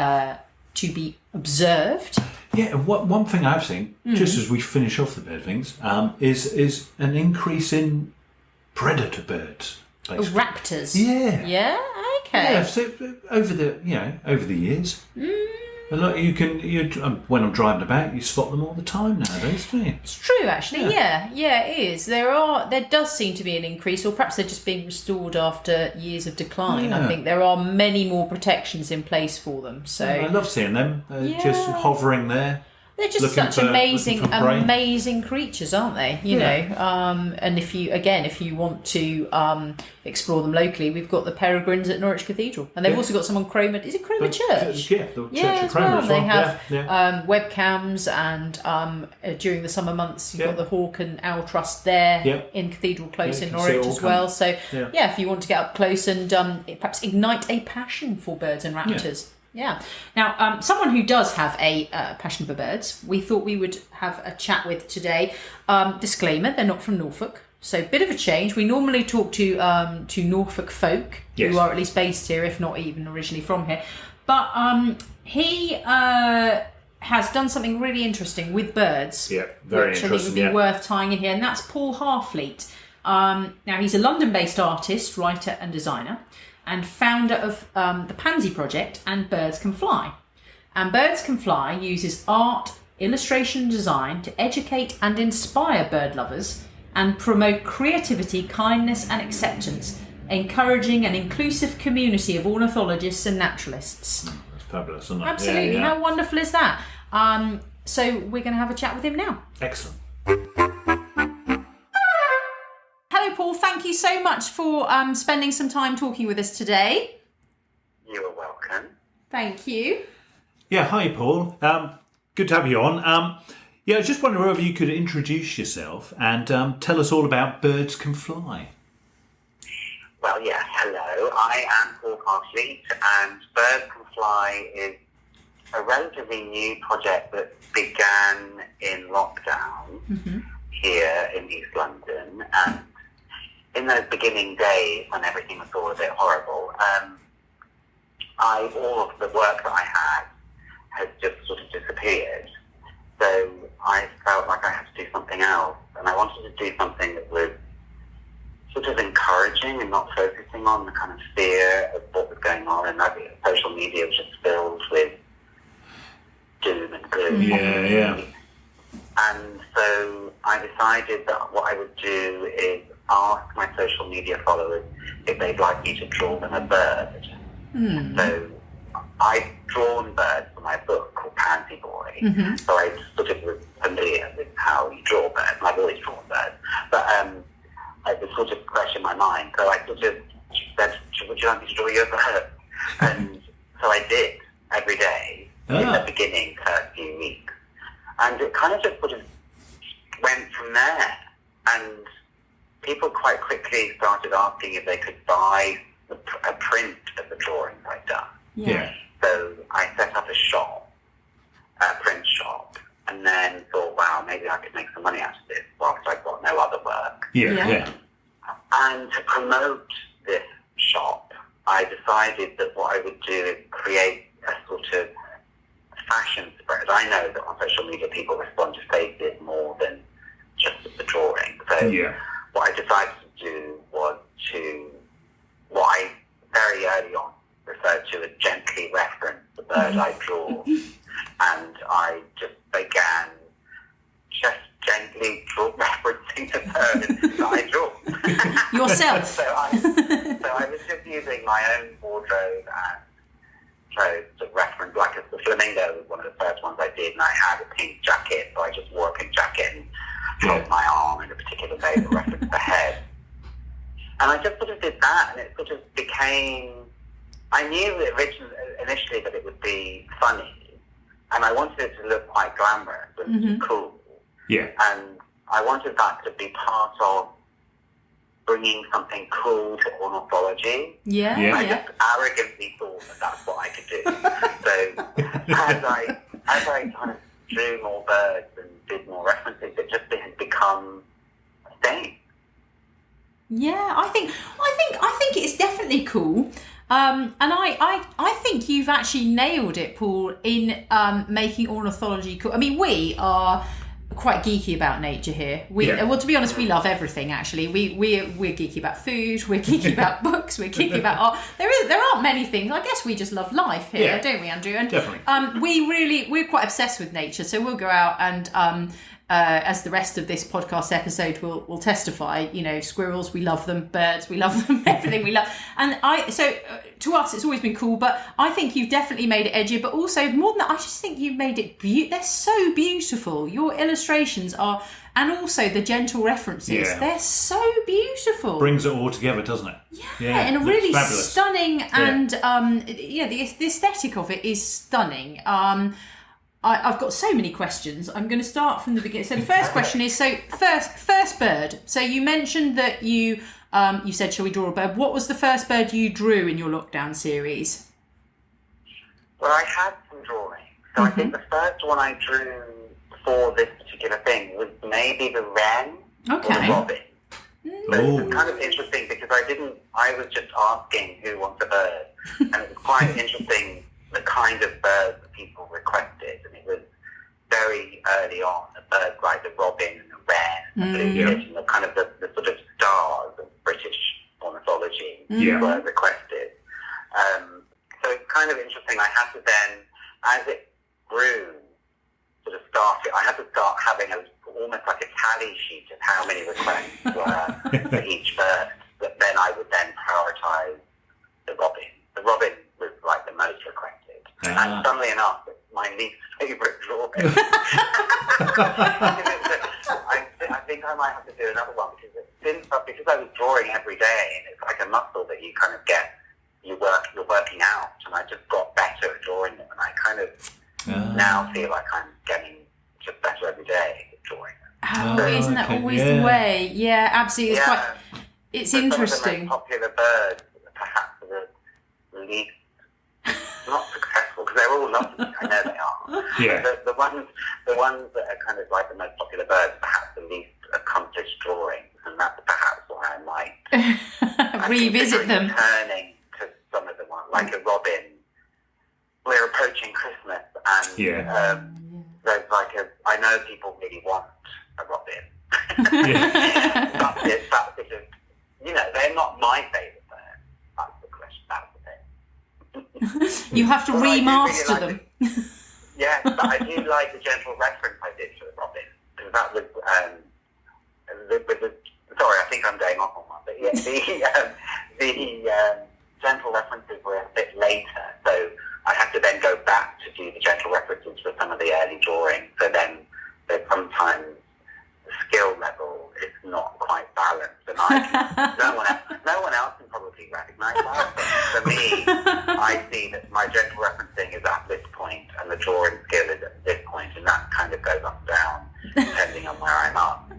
Speaker 1: observed.
Speaker 2: Yeah, and one thing I've seen, just as we finish off the bird things, is an increase in predator birds. Basically.
Speaker 1: Raptors.
Speaker 2: Yeah.
Speaker 1: Yeah. Okay.
Speaker 2: Yeah. So over the years, a lot when I'm driving about, you spot them all the time nowadays, don't you?
Speaker 1: It's true, actually. Yeah, it is. There does seem to be an increase, or perhaps they're just being restored after years of decline.
Speaker 2: Yeah.
Speaker 1: I think there are many more protections in place, for them. So
Speaker 2: I love seeing them just hovering there.
Speaker 1: They're just such amazing creatures, aren't they? You know, and if you want to explore them locally, we've got the peregrines at Norwich Cathedral, and they've also got some on Cromer. Is it Cromer Church?
Speaker 2: Yeah, the Church of Cromer as well.
Speaker 1: They have webcams, and during the summer months, you've got the Hawk and Owl Trust there in Cathedral Close in Norwich as well. So if you want to get up close and perhaps ignite a passion for birds and raptors. Yeah. Now, someone who does have a passion for birds, we thought we would have a chat with today. Disclaimer: they're not from Norfolk, so bit of a change. We normally talk to Norfolk folk who are at least based here, if not even originally from here. But he has done something really interesting with birds,
Speaker 2: very
Speaker 1: which I think would be worth tying in here, and that's Paul Harfleet. Now, he's a London-based artist, writer, and designer, and founder of the Pansy Project and Birds Can Fly. And Birds Can Fly uses art, illustration and design to educate and inspire bird lovers and promote creativity, kindness and acceptance, encouraging an inclusive community of ornithologists and naturalists.
Speaker 2: That's fabulous, isn't it?
Speaker 1: Absolutely. How wonderful is that? So we're going to have a chat with him now.
Speaker 2: Excellent.
Speaker 1: Hello, Paul. Thank you so much for spending some time talking with us today.
Speaker 3: You're welcome.
Speaker 1: Thank you.
Speaker 2: Yeah, hi, Paul. Good to have you on. I was just wondering whether you could introduce yourself and tell us all about Birds Can Fly.
Speaker 3: Well, yes, hello. I am Paul Harfleet, and Birds Can Fly is a relatively new project that began in lockdown here in East London. And in those beginning days when everything was all a bit horrible, all of the work that I had just sort of disappeared. So I felt like I had to do something else, and I wanted to do something that was sort of encouraging and not focusing on the kind of fear of what was going on. And social media was just filled with doom and gloom.
Speaker 2: Yeah.
Speaker 3: And so I decided that what I would do is ask my social media followers if they'd like me to draw them a bird. So I'd drawn birds for my book called Pansy Boy, so I sort of was familiar with how you draw birds, and I've always drawn birds, but it was sort of fresh in my mind, so I sort of said, would you like me to draw you a bird? And so I did, every day, in the beginning, first few weeks, and it kind of just sort of went from there, and people quite quickly started asking if they could buy a print of the drawings I'd done.
Speaker 2: Yeah.
Speaker 3: So I set up a print shop, and then thought, wow, maybe I could make some money out of this whilst I've got no other work.
Speaker 2: Yeah.
Speaker 3: And to promote this shop, I decided that what I would do is create a sort of fashion spread. I know that on social media people respond to faces more than just the drawing. So what I decided to do was what I very early on referred to as gently reference the bird I draw. And I just began just gently referencing the bird that I draw.
Speaker 1: Yourself.
Speaker 3: so I was just, using my own wardrobe and clothes to reference, like the flamingo was one of the first ones I did, and I had a pink jacket, so I just wore a pink jacket and held my arm in a particular way to reference the head. And I just sort of did that, and it sort of became, I knew initially that it would be funny, and I wanted it to look quite glamorous and cool.
Speaker 2: Yeah.
Speaker 3: And I wanted that to be part of bringing something cool to ornithology.
Speaker 1: Yeah.
Speaker 3: I just arrogantly thought that that's what I could do. So as I kind of drew more birds and did more references, it just had become a thing.
Speaker 1: Yeah, I think it's definitely cool. And I think you've actually nailed it, Paul, in making ornithology cool. I mean, we are quite geeky about nature here. Well, to be honest, we love everything. Actually, we're geeky about food. We're geeky about books. We're geeky about art. There aren't many things. I guess we just love life here, don't we, Andrew? And
Speaker 2: definitely.
Speaker 1: We're quite obsessed with nature. So we'll go out and as the rest of this podcast episode will testify, squirrels, we love them, birds, we love them, everything we love. And to us, it's always been cool, but I think you've definitely made it edgier, but also more than that, I just think you've made it they're so beautiful. Your illustrations are, and also the gentle references, they're so beautiful.
Speaker 2: Brings it all together, doesn't it?
Speaker 1: Yeah, and a really
Speaker 2: fabulous.
Speaker 1: Stunning, and the aesthetic of it is stunning. I've got so many questions. I'm going to start from the beginning. So the first question is, first bird. So you mentioned that you said, shall we draw a bird? What was the first bird you drew in your lockdown series?
Speaker 3: Well, I had some drawings. So I think the first one I drew for this particular thing was maybe the wren or the robin. So it's kind of interesting because I was just asking who wants a bird. And it was quite interesting the kind of birds that people requested, and it was very early on. The birds like the robin and the wren, and the blue fish, and the kind of the sort of stars of British ornithology were requested. So it's kind of interesting. I had to then, as it grew, sort of I had to start having almost like a tally sheet of how many requests were for each bird. But then I would then prioritise the robin. The robin was like the most requested. And funnily enough, it's my least favourite drawing. I think I might have to do another one because I was drawing every day, and it's like a muscle that you kind of get. You're working out, and I just got better at drawing them, and I kind of now feel like I'm getting just better every day at drawing them.
Speaker 1: Oh, isn't that always the way? Yeah, absolutely. It's interesting.
Speaker 3: Some of the most popular birds, perhaps the least. Not successful, because they're all lovely. I know they are.
Speaker 2: Yeah.
Speaker 3: But the ones that are kind of like the most popular birds, perhaps the least accomplished drawings, and that's perhaps why I might
Speaker 1: revisit them.
Speaker 3: Turning to some of the ones, like a robin. We're approaching Christmas, and there's like I know people really want a robin. But that's because they're not my favourite bird. That's the question. That's the thing.
Speaker 1: You have to remaster them.
Speaker 3: Yeah, but I do like the gentle reference I did to the robin, because that was sorry, I think I'm going off on one, but the gentle references were a bit later, so I had to then go back to do the gentle references for some of the early drawings. So then there's sometimes the skill level is not quite balanced, and no one else can probably recognise that. But for me, I see that my gentle referencing is at this point, and the drawing skill is at this point, and that kind of goes up and down depending on where I'm up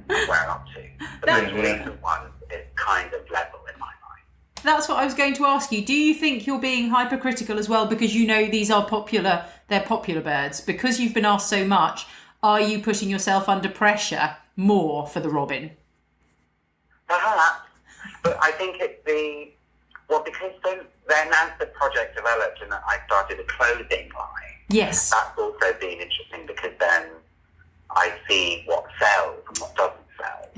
Speaker 3: to. The most recent one is kind of level in my mind.
Speaker 1: That's what I was going to ask you. Do you think you're being hypercritical as well because these are popular? They're popular birds because you've been asked so much. Are you putting yourself under pressure more for the robin?
Speaker 3: Perhaps, but I think it's because then as the project developed and I started a clothing line,
Speaker 1: yes,
Speaker 3: that's also been interesting because then I see what sells and what doesn't sell.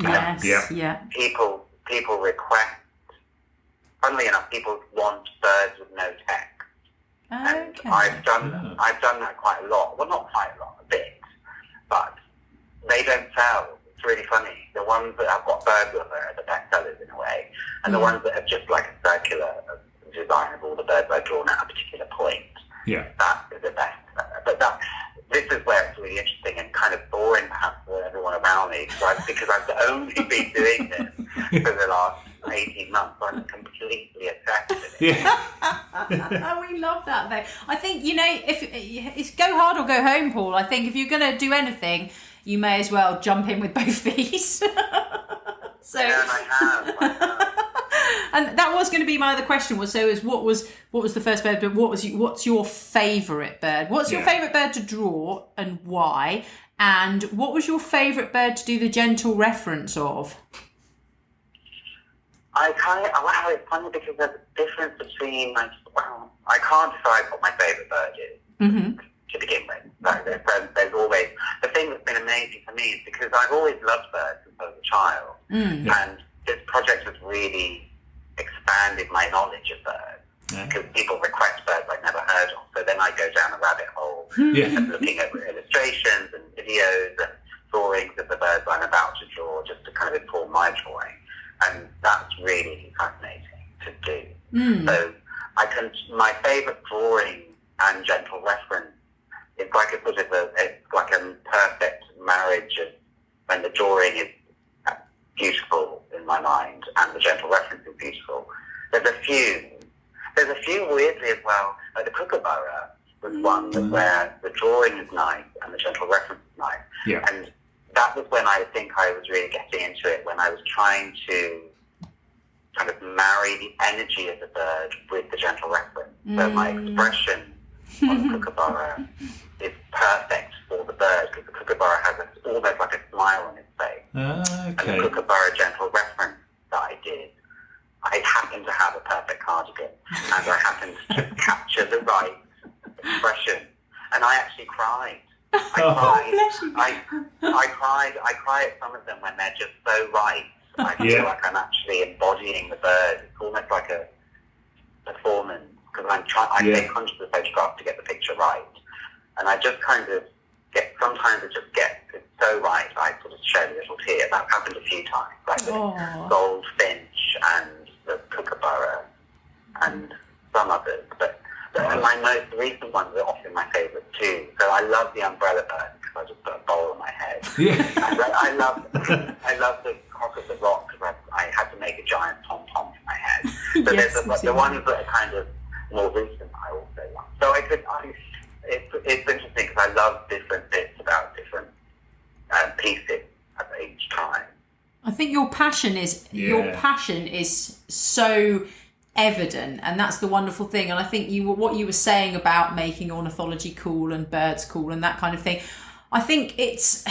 Speaker 1: Yes, yeah.
Speaker 3: People request, funnily enough, people want birds with no text. And I've done that quite a lot. Well, not quite a lot, a bit, but they don't sell. It's really funny. The ones that have got bird with are the best sellers in a way, and the ones that are just like a circular drawn at a particular point,
Speaker 2: Yeah.
Speaker 3: that is the best. But this is where it's really interesting and kind of boring perhaps for everyone around me, because I've only been doing this for the last 18 months. So I'm completely obsessed with it.
Speaker 2: Yeah.
Speaker 1: Oh, we love that though. I think, if it's go hard or go home, Paul. I think if you're going to do anything, you may as well jump in with both feet. So,
Speaker 3: Yeah, and I have.
Speaker 1: and that was going to be my other question. What was the first bird? But what's your favourite bird? What's your favourite bird to draw and why? And what was your favourite bird to do the gentle reference of?
Speaker 3: Wow, it's funny because there's a difference between, I can't decide what my favourite bird is to begin with. Like, there's always, the thing that's been amazing for me is because I've always loved birds since I was a child. And this project has really expanded my knowledge of birds. Because people request birds I've never heard of. So then I go down a rabbit hole and looking at illustrations and videos and drawings of the birds I'm about to draw just to kind of inform my drawing. And that's really fascinating to do. So my favourite drawing and gentle reference is like a sort of it's like a perfect marriage of when the drawing is beautiful in my mind and the gentle reference is beautiful. There's a few weirdly as well. Like the kookaburra was one where the drawing is nice and the gentle reference is nice.
Speaker 2: Yeah.
Speaker 3: And that was when I think I was really getting into it, when I was trying to kind of marry the energy of the bird with the gentle reference. So my expression on the kookaburra is perfect for the bird because the kookaburra has almost like a smile on its face. And the kookaburra gentle reference that I did, I happened to have a perfect cardigan and I happened to capture the right expression. And I actually cried. I cry at some of them when they're just so right. I feel like I'm actually embodying the bird. It's almost like a performance because I stay conscious of the photograph to get the picture right. And I just kind of sometimes it's so right, I sort of shed a little tear. That's happened a few times, like the goldfinch and the kookaburra and some others. But my most recent ones are often my favourite too. So I love the umbrella bird because I just put a bowl on my head.
Speaker 2: Yeah.
Speaker 3: I love the cock of the rock because I had to make a giant pom-pom for my head. So there's the ones that are kind of more recent I also love. So it's interesting because I love different bits about different pieces at each time.
Speaker 1: I think your passion is so evident, and that's the wonderful thing. And I think what you were saying about making ornithology cool and birds cool and that kind of thing, I think it's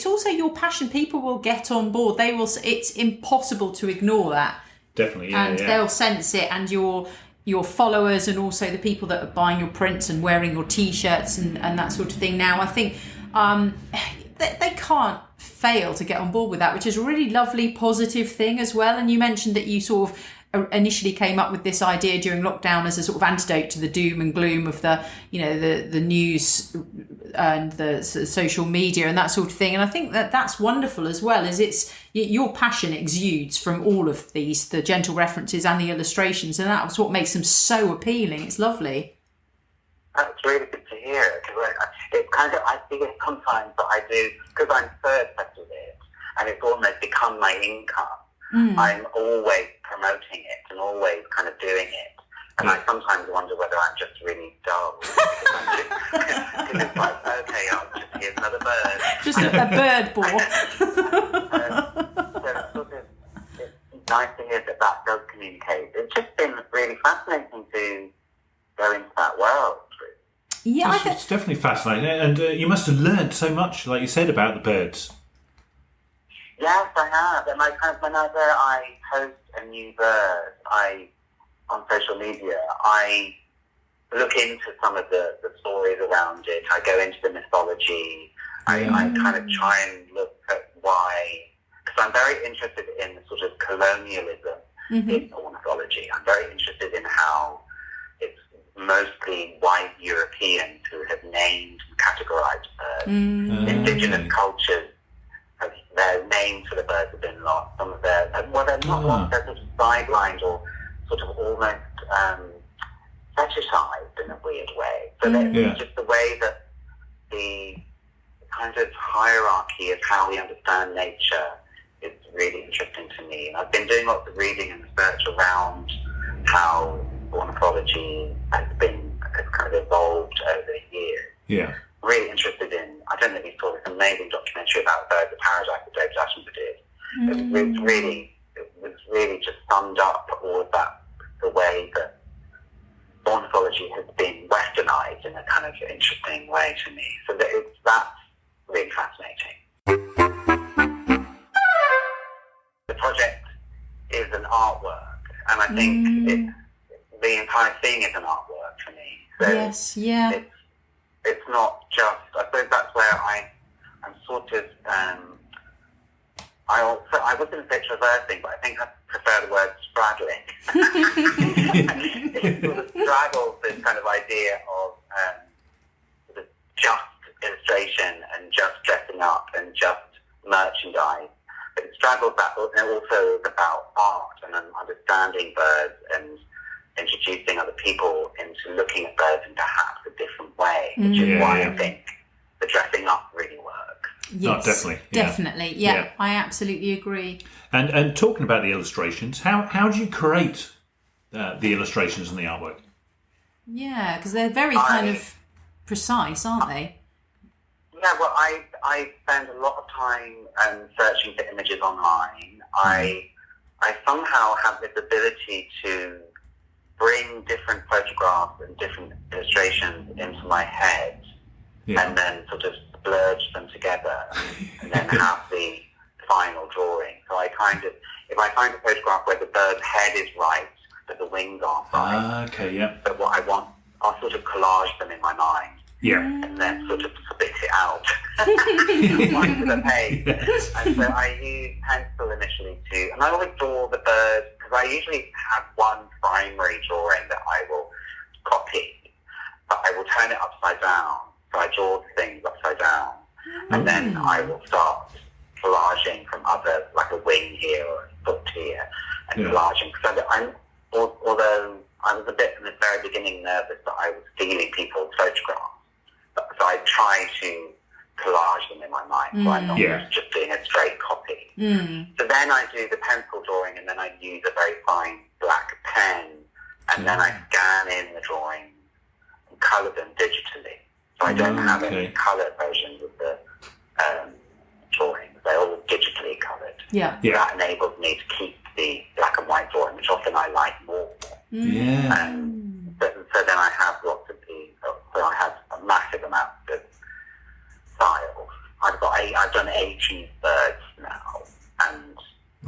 Speaker 1: also your passion. People will get on board. They will. It's impossible to ignore that.
Speaker 2: Definitely,
Speaker 1: they'll sense it. And your followers and also the people that are buying your prints and wearing your T-shirts and that sort of thing. Now, I think they can't fail to get on board with that, which is a really lovely, positive thing as well. And you mentioned that you sort of initially came up with this idea during lockdown as a sort of antidote to the doom and gloom of the news and the social media and that sort of thing. And I think that's wonderful as well, is your passion exudes from all of these, the gentle references and the illustrations, and that's what makes them so appealing. It's lovely.
Speaker 3: That's really good to hear, because it's kind of, I think sometimes that I do, because I'm so obsessed with it, and it's almost become my income. I'm always promoting it and always kind of doing it. And I sometimes wonder whether I'm just really dull. Because it's like, okay, here's another bird.
Speaker 1: Just a bird ball.
Speaker 3: It's nice to hear that does communicate. It's just been really fascinating to go into that world.
Speaker 1: Yeah,
Speaker 2: it's definitely fascinating. And you must have learned so much, like you said, about the birds.
Speaker 3: Yes, I have. And whenever I post a new bird, on social media, I look into some of the stories around it. I go into the mythology. I kind of try and look at why, because I'm very interested in the sort of colonialism in ornithology. I'm very interested in how it's mostly white Europeans who have named and categorized birds. Indigenous cultures, their names for the birds have been lost. Some of they're not lost, they're sort of sidelined or sort of almost fetishized in a weird way. So that just the way that the kind of hierarchy of how we understand nature is really interesting to me. And I've been doing lots of reading and research around how ornithology has kind of evolved over the years.
Speaker 2: Yeah.
Speaker 3: Really interested in, I don't know if you saw this amazing documentary about birds of paradise that David Attenborough did. It was really just summed up all of that, the way that ornithology has been westernized in a kind of interesting way to me. So that's really fascinating. The project is an artwork, and I think the entire thing is an artwork for me. So
Speaker 1: yes, yeah.
Speaker 3: It's not just, I suppose that's where I'm sort of, I was going to say traversing, but I think I prefer the word straddling. It sort of straddles this kind of idea of sort of just illustration and just dressing up and just merchandise. But it straddles that, and it also is about art and understanding birds and introducing other people into looking at birds in perhaps a different way, which is why I think the dressing up really works.
Speaker 1: Yes,
Speaker 2: definitely.
Speaker 1: Yeah, I absolutely agree.
Speaker 2: And talking about the illustrations, how do you create the illustrations and the artwork?
Speaker 1: Yeah, because they're very kind of precise, aren't they?
Speaker 3: Yeah, well, I spend a lot of time searching for images online. I somehow have this ability to bring different photographs and different illustrations into my head and then sort of splurge them together and then have the final drawing. So I kind of, if I find a photograph where the bird's head is right, but the wings aren't right, but what I want, I'll sort of collage them in my mind.
Speaker 2: Yeah.
Speaker 3: And then sort of spit it out onto the page. And so I use pencil initially too. And I always draw the bird, because I usually have one primary drawing that I will copy, but I will turn it upside down. So I draw things upside down. And then I will start collaging from other, like a wing here or a foot here, and collaging. So although I was a bit in the very beginning nervous that I was stealing people's photographs, so I try to collage them in my mind, so I'm not just doing a straight copy. So then I do the pencil drawing, and then I use a very fine black pen, and then I scan in the drawings and colour them digitally. So I don't have any coloured versions of the drawings. They're all digitally coloured. That enables me to keep the black and white drawing, which often I like more. So then I have lots of these. So I have a massive amount of styles. I've done 18 birds now, and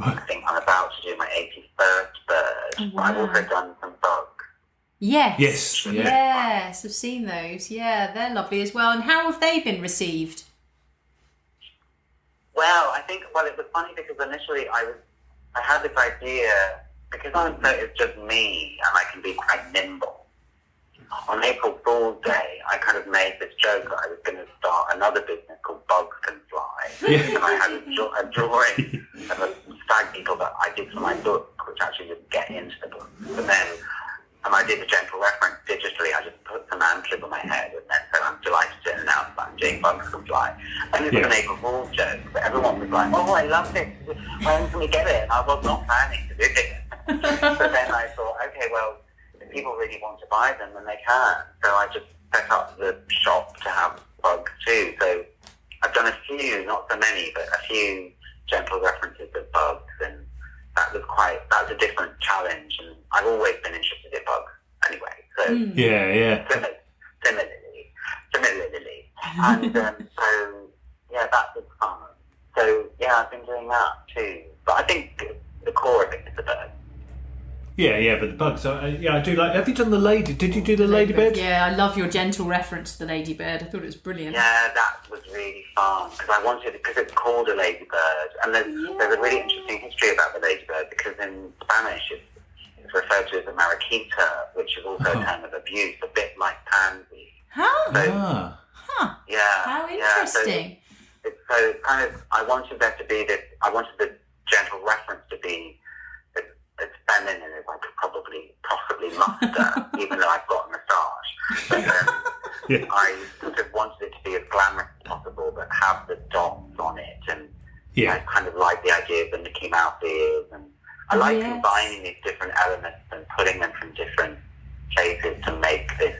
Speaker 3: I think I'm about to do my 81st bird. But I've also done some bugs.
Speaker 1: Yes, I've seen those. Yeah, they're lovely as well. And how have they been received?
Speaker 3: Well, I think, it was funny because initially I had this idea, because it's just me and I can be quite nimble. On April Fool's Day, I kind of made this joke that I was going to start another business called Bugs Can Fly. And I had a drawing of a stag beetle that I did for my book, which actually didn't get into the book. But then I did a gentle reference digitally. I just put some antlers on my head, and then said, I'm delighted to announce that I'm doing Bugs Can Fly. And it was an April Fool's joke, but everyone was like, oh, I love this. When can we get it? And I was not planning to do it. But then I thought, okay, well, if people really want to buy them, then they can. So I just set up the shop to have bugs too. So I've done a few, not so many, but a few gentle references of bugs, and that was a different challenge. And I've always been interested in bugs anyway. So similarly. And so that was fun. So I've been doing that too. But I think the core of it is the birds.
Speaker 2: Yeah, but the bugs. I do like. Have you done the lady? Did you do the ladybird?
Speaker 1: Yeah, I love your gentle reference to the ladybird. I thought it was brilliant.
Speaker 3: Yeah, that was really fun because it's called a ladybird, and there's a really interesting history about the ladybird, because in Spanish it's referred to as a mariquita, which is also a term of abuse, a bit like pansy.
Speaker 1: Huh?
Speaker 3: Yeah.
Speaker 1: How interesting.
Speaker 3: So it's kind of, I wanted the gentle reference to be as feminine as I could possibly muster, even though I've got But
Speaker 2: Yeah.
Speaker 3: I sort of wanted it to be as glamorous as possible, but have the dots on it, and
Speaker 2: Yeah.
Speaker 3: I kind of like the idea of the Mickey Mouse ears, and I like
Speaker 1: Yes.
Speaker 3: combining these different elements and putting them from different places to make this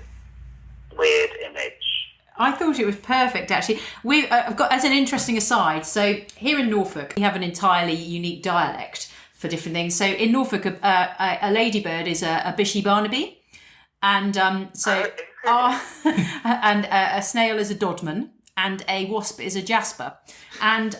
Speaker 3: weird image.
Speaker 1: I thought it was perfect, actually. I've got, as an interesting aside, so here in Norfolk, we have an entirely unique dialect for different things. So in Norfolk, a ladybird is a Bishy Barnaby, and and a snail is a Dodman, and a wasp is a Jasper. And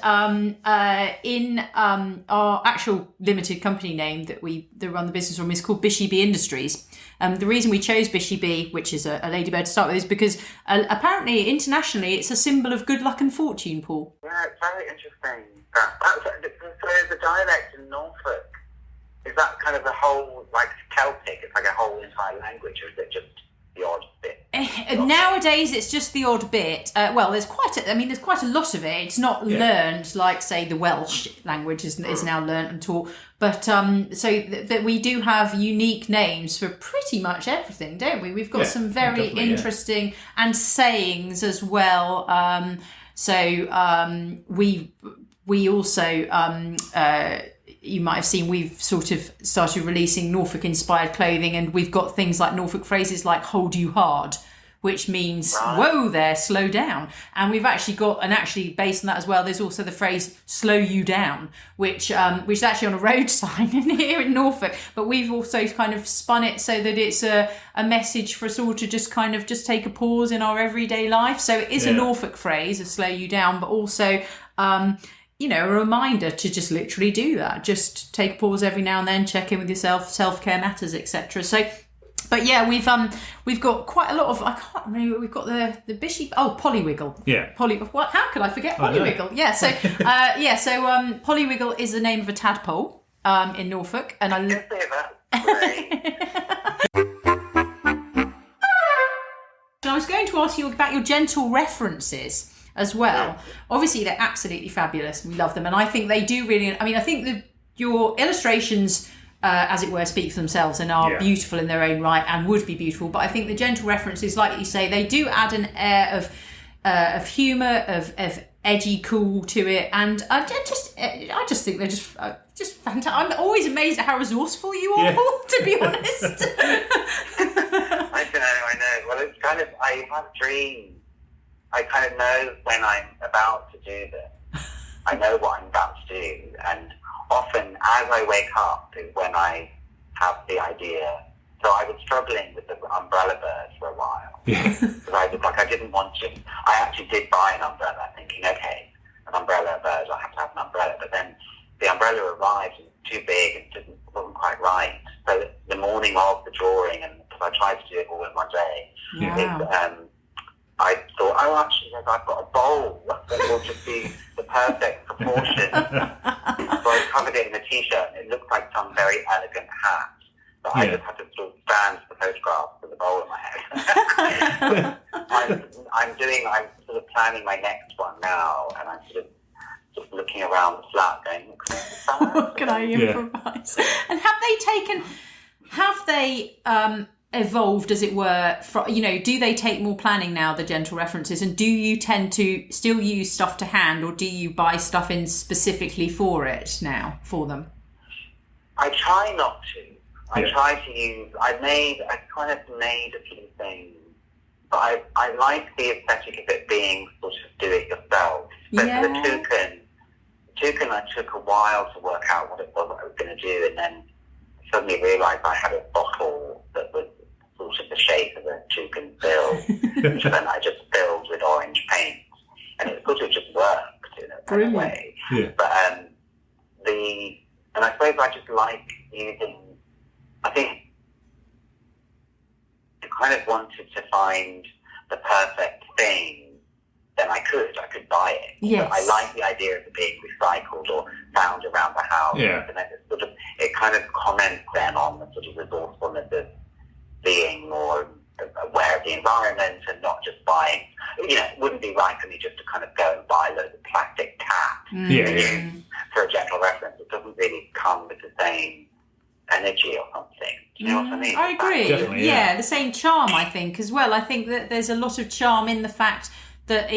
Speaker 1: in our actual limited company name that run the business from is called Bishy Bee Industries. The reason we chose Bishy Bee, which is a ladybird to start with, is because apparently internationally it's a symbol of good luck and fortune, Paul.
Speaker 3: Yeah, it's very interesting. So the dialect in Norfolk, is that kind of the whole, like Celtic, it's like a whole entire language, or is it just the odd bit?
Speaker 1: Nowadays it's just the odd bit. Well, there's quite a lot of it. It's not learned like, say, the Welsh language is now learnt and taught. But that we do have unique names for pretty much everything, don't we? We've got some very interesting and sayings as well. We also you might have seen we've sort of started releasing Norfolk inspired clothing, and we've got things like Norfolk phrases like "hold you hard," which means whoa there, slow down. And we've actually got, and actually based on that as well, there's also the phrase "slow you down," which is actually on a road sign here in Norfolk. But we've also kind of spun it so that it's a message for us all to just kind of just take a pause in our everyday life. So it is a Norfolk phrase, a "slow you down," but also a reminder to just literally do that. Just take a pause every now and then, check in with yourself, self-care matters, etc. So, but yeah, we've got quite a lot of, I can't remember, we've got the Bishy, Polywiggle. Yeah. What? How could I forget Polywiggle? Yeah, so, Polywiggle is the name of a tadpole in Norfolk. And I
Speaker 3: say that.
Speaker 1: I was going to ask you about your gentle references as well. Obviously, they're absolutely fabulous. We love them, and I think they do really. I mean, I think your illustrations, as it were, speak for themselves and are beautiful in their own right, and would be beautiful. But I think the gentle references, like you say, they do add an air of humour, of edgy cool to it, and I just think they're just fantastic. I'm always amazed at how resourceful you are, Paul, to be honest.
Speaker 3: I know. Well, it's kind of, I have dreams. I kind of know when I'm about to do this. I know what I'm about to do, and often as I wake up is when I have the idea. So I was struggling with the umbrella bird for a while. Because I was like, I didn't want to. I actually did buy an umbrella, thinking, okay, an umbrella bird, I have to have an umbrella. But then the umbrella arrived and it was too big and wasn't quite right. So the morning of the drawing, and because I tried to do it all in one day, I thought, actually, I've got a bowl that will just be the perfect proportion. So I covered it in a t-shirt, and it looked like some very elegant hat. But I just had to sort of stand for the photograph with the bowl in my head. I'm sort of planning my next one now, and I'm sort of just looking around the flat going,
Speaker 1: what can I improvise? And have they evolved, as it were, do they take more planning now, the gentle references, and do you tend to still use stuff to hand, or do you buy stuff in specifically for it now, for them?
Speaker 3: I try not to. I try to use, I kind of made a few things, but I like the aesthetic of it being sort of do it yourself. But for the toucan, I took a while to work out what it was that I was going to do, and then suddenly realised I had a bottle that was sort of the shape of a toucan's bill, which then I just filled with orange paint, and it sort of just worked in a way. Yeah. But and I suppose I just like using. I think I kind of wanted to find the perfect thing. Then I could buy it.
Speaker 1: Yes.
Speaker 3: But I like the idea of it being recycled or found around the house. Yeah. And then it kind of comments then on the sort of resourcefulness of being more aware of the environment and not just buying. It wouldn't be right for me just to kind of go and buy loads of plastic taps for a gentle reference. It doesn't really come with the same energy or something. Do you know what I mean?
Speaker 1: I agree.
Speaker 2: Definitely,
Speaker 1: yeah, the same charm, I think, as well. I think that there's a lot of charm in the fact that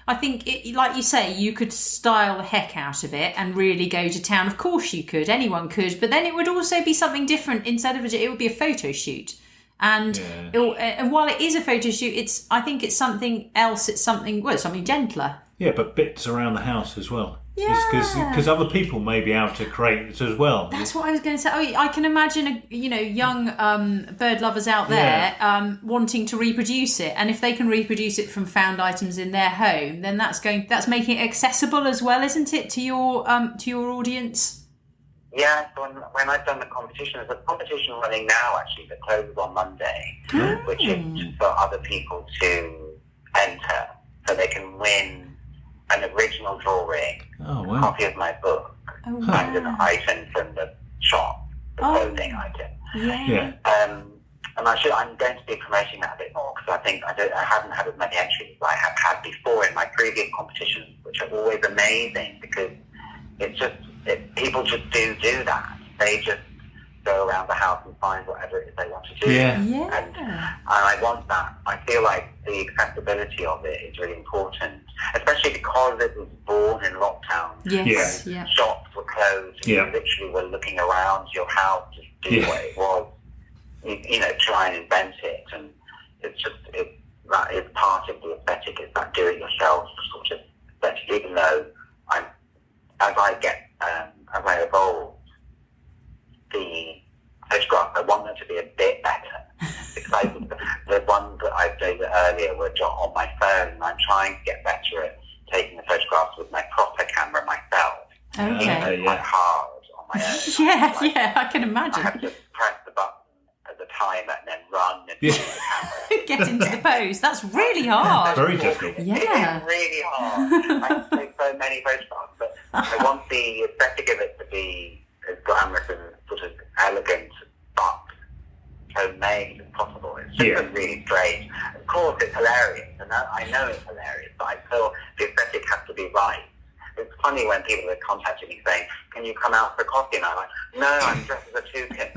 Speaker 1: I think, like you say, you could style the heck out of it and really go to town. Of course you could, anyone could, but then it would also be something different. Instead of it would be a photo shoot. And and while it is a photo shoot, I think it's something else. It's something gentler.
Speaker 2: Yeah, but bits around the house as well.
Speaker 1: Yeah.
Speaker 2: Because other people may be able to create it as well.
Speaker 1: That's what I was going to say. I can imagine, young bird lovers out there wanting to reproduce it, and if they can reproduce it from found items in their home, then that's making it accessible as well, isn't it, to your audience?
Speaker 3: Yeah, so when I've done the competition, there's a competition running now actually that closes on Monday, which is for other people to enter, so they can win an original drawing, a copy of my book, and an item from the shop, the clothing item.
Speaker 1: Yeah.
Speaker 3: And I'm going to be promoting that a bit more because I think I haven't had as many entries as I have had before in my previous competitions, which are always amazing because people just do that. They just go around the house and find whatever it is they want to do.
Speaker 2: Yeah.
Speaker 3: And I want that. I feel like the accessibility of it is really important, especially because it was born in lockdown.
Speaker 1: Yes. Yeah.
Speaker 3: Shops were closed. And you literally were looking around your house to do what it was. Try and invent it, and it's just that is part of the aesthetic. Is that do-it-yourself sort of aesthetic? Even though as I evolve, the photographs, I want them to be a bit better. Because the ones that I did earlier were on my phone, and I'm trying to get better at taking the photographs with my proper camera myself.
Speaker 1: Okay.
Speaker 3: It's quite hard on my own.
Speaker 1: Yeah, I can imagine.
Speaker 3: I have to press the button at the timer and then run and the camera.
Speaker 1: Get into the pose. That's really hard.
Speaker 2: Very difficult.
Speaker 1: Yeah.
Speaker 3: It is really hard. I take so many photographs, but I want the aesthetic of it to be as glamorous and sort of elegant, but homemade as possible. It's just really strange. Of course, it's hilarious, and I know it's hilarious, but I feel the aesthetic has to be right. It's funny when people are contacting me saying, "Can you come out for coffee?" And I'm like, "No, I'm dressed as a toucan."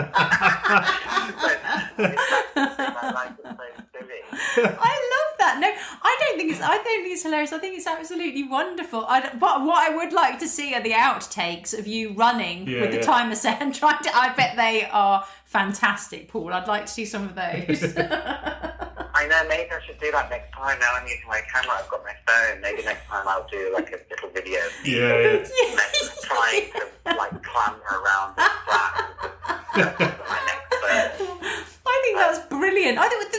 Speaker 3: I like it so silly.
Speaker 1: I love that. No, I don't think it's hilarious. I think it's absolutely wonderful. But what I would like to see are the outtakes of you running with the timer set and trying to. I bet they are fantastic, Paul. I'd like to see some of those.
Speaker 3: I know, maybe I should do that next time. Now I'm using my camera, I've got my phone. Maybe next time I'll do like a little video. Trying to clamber around the flat. My next bird.
Speaker 1: I think that's brilliant. I think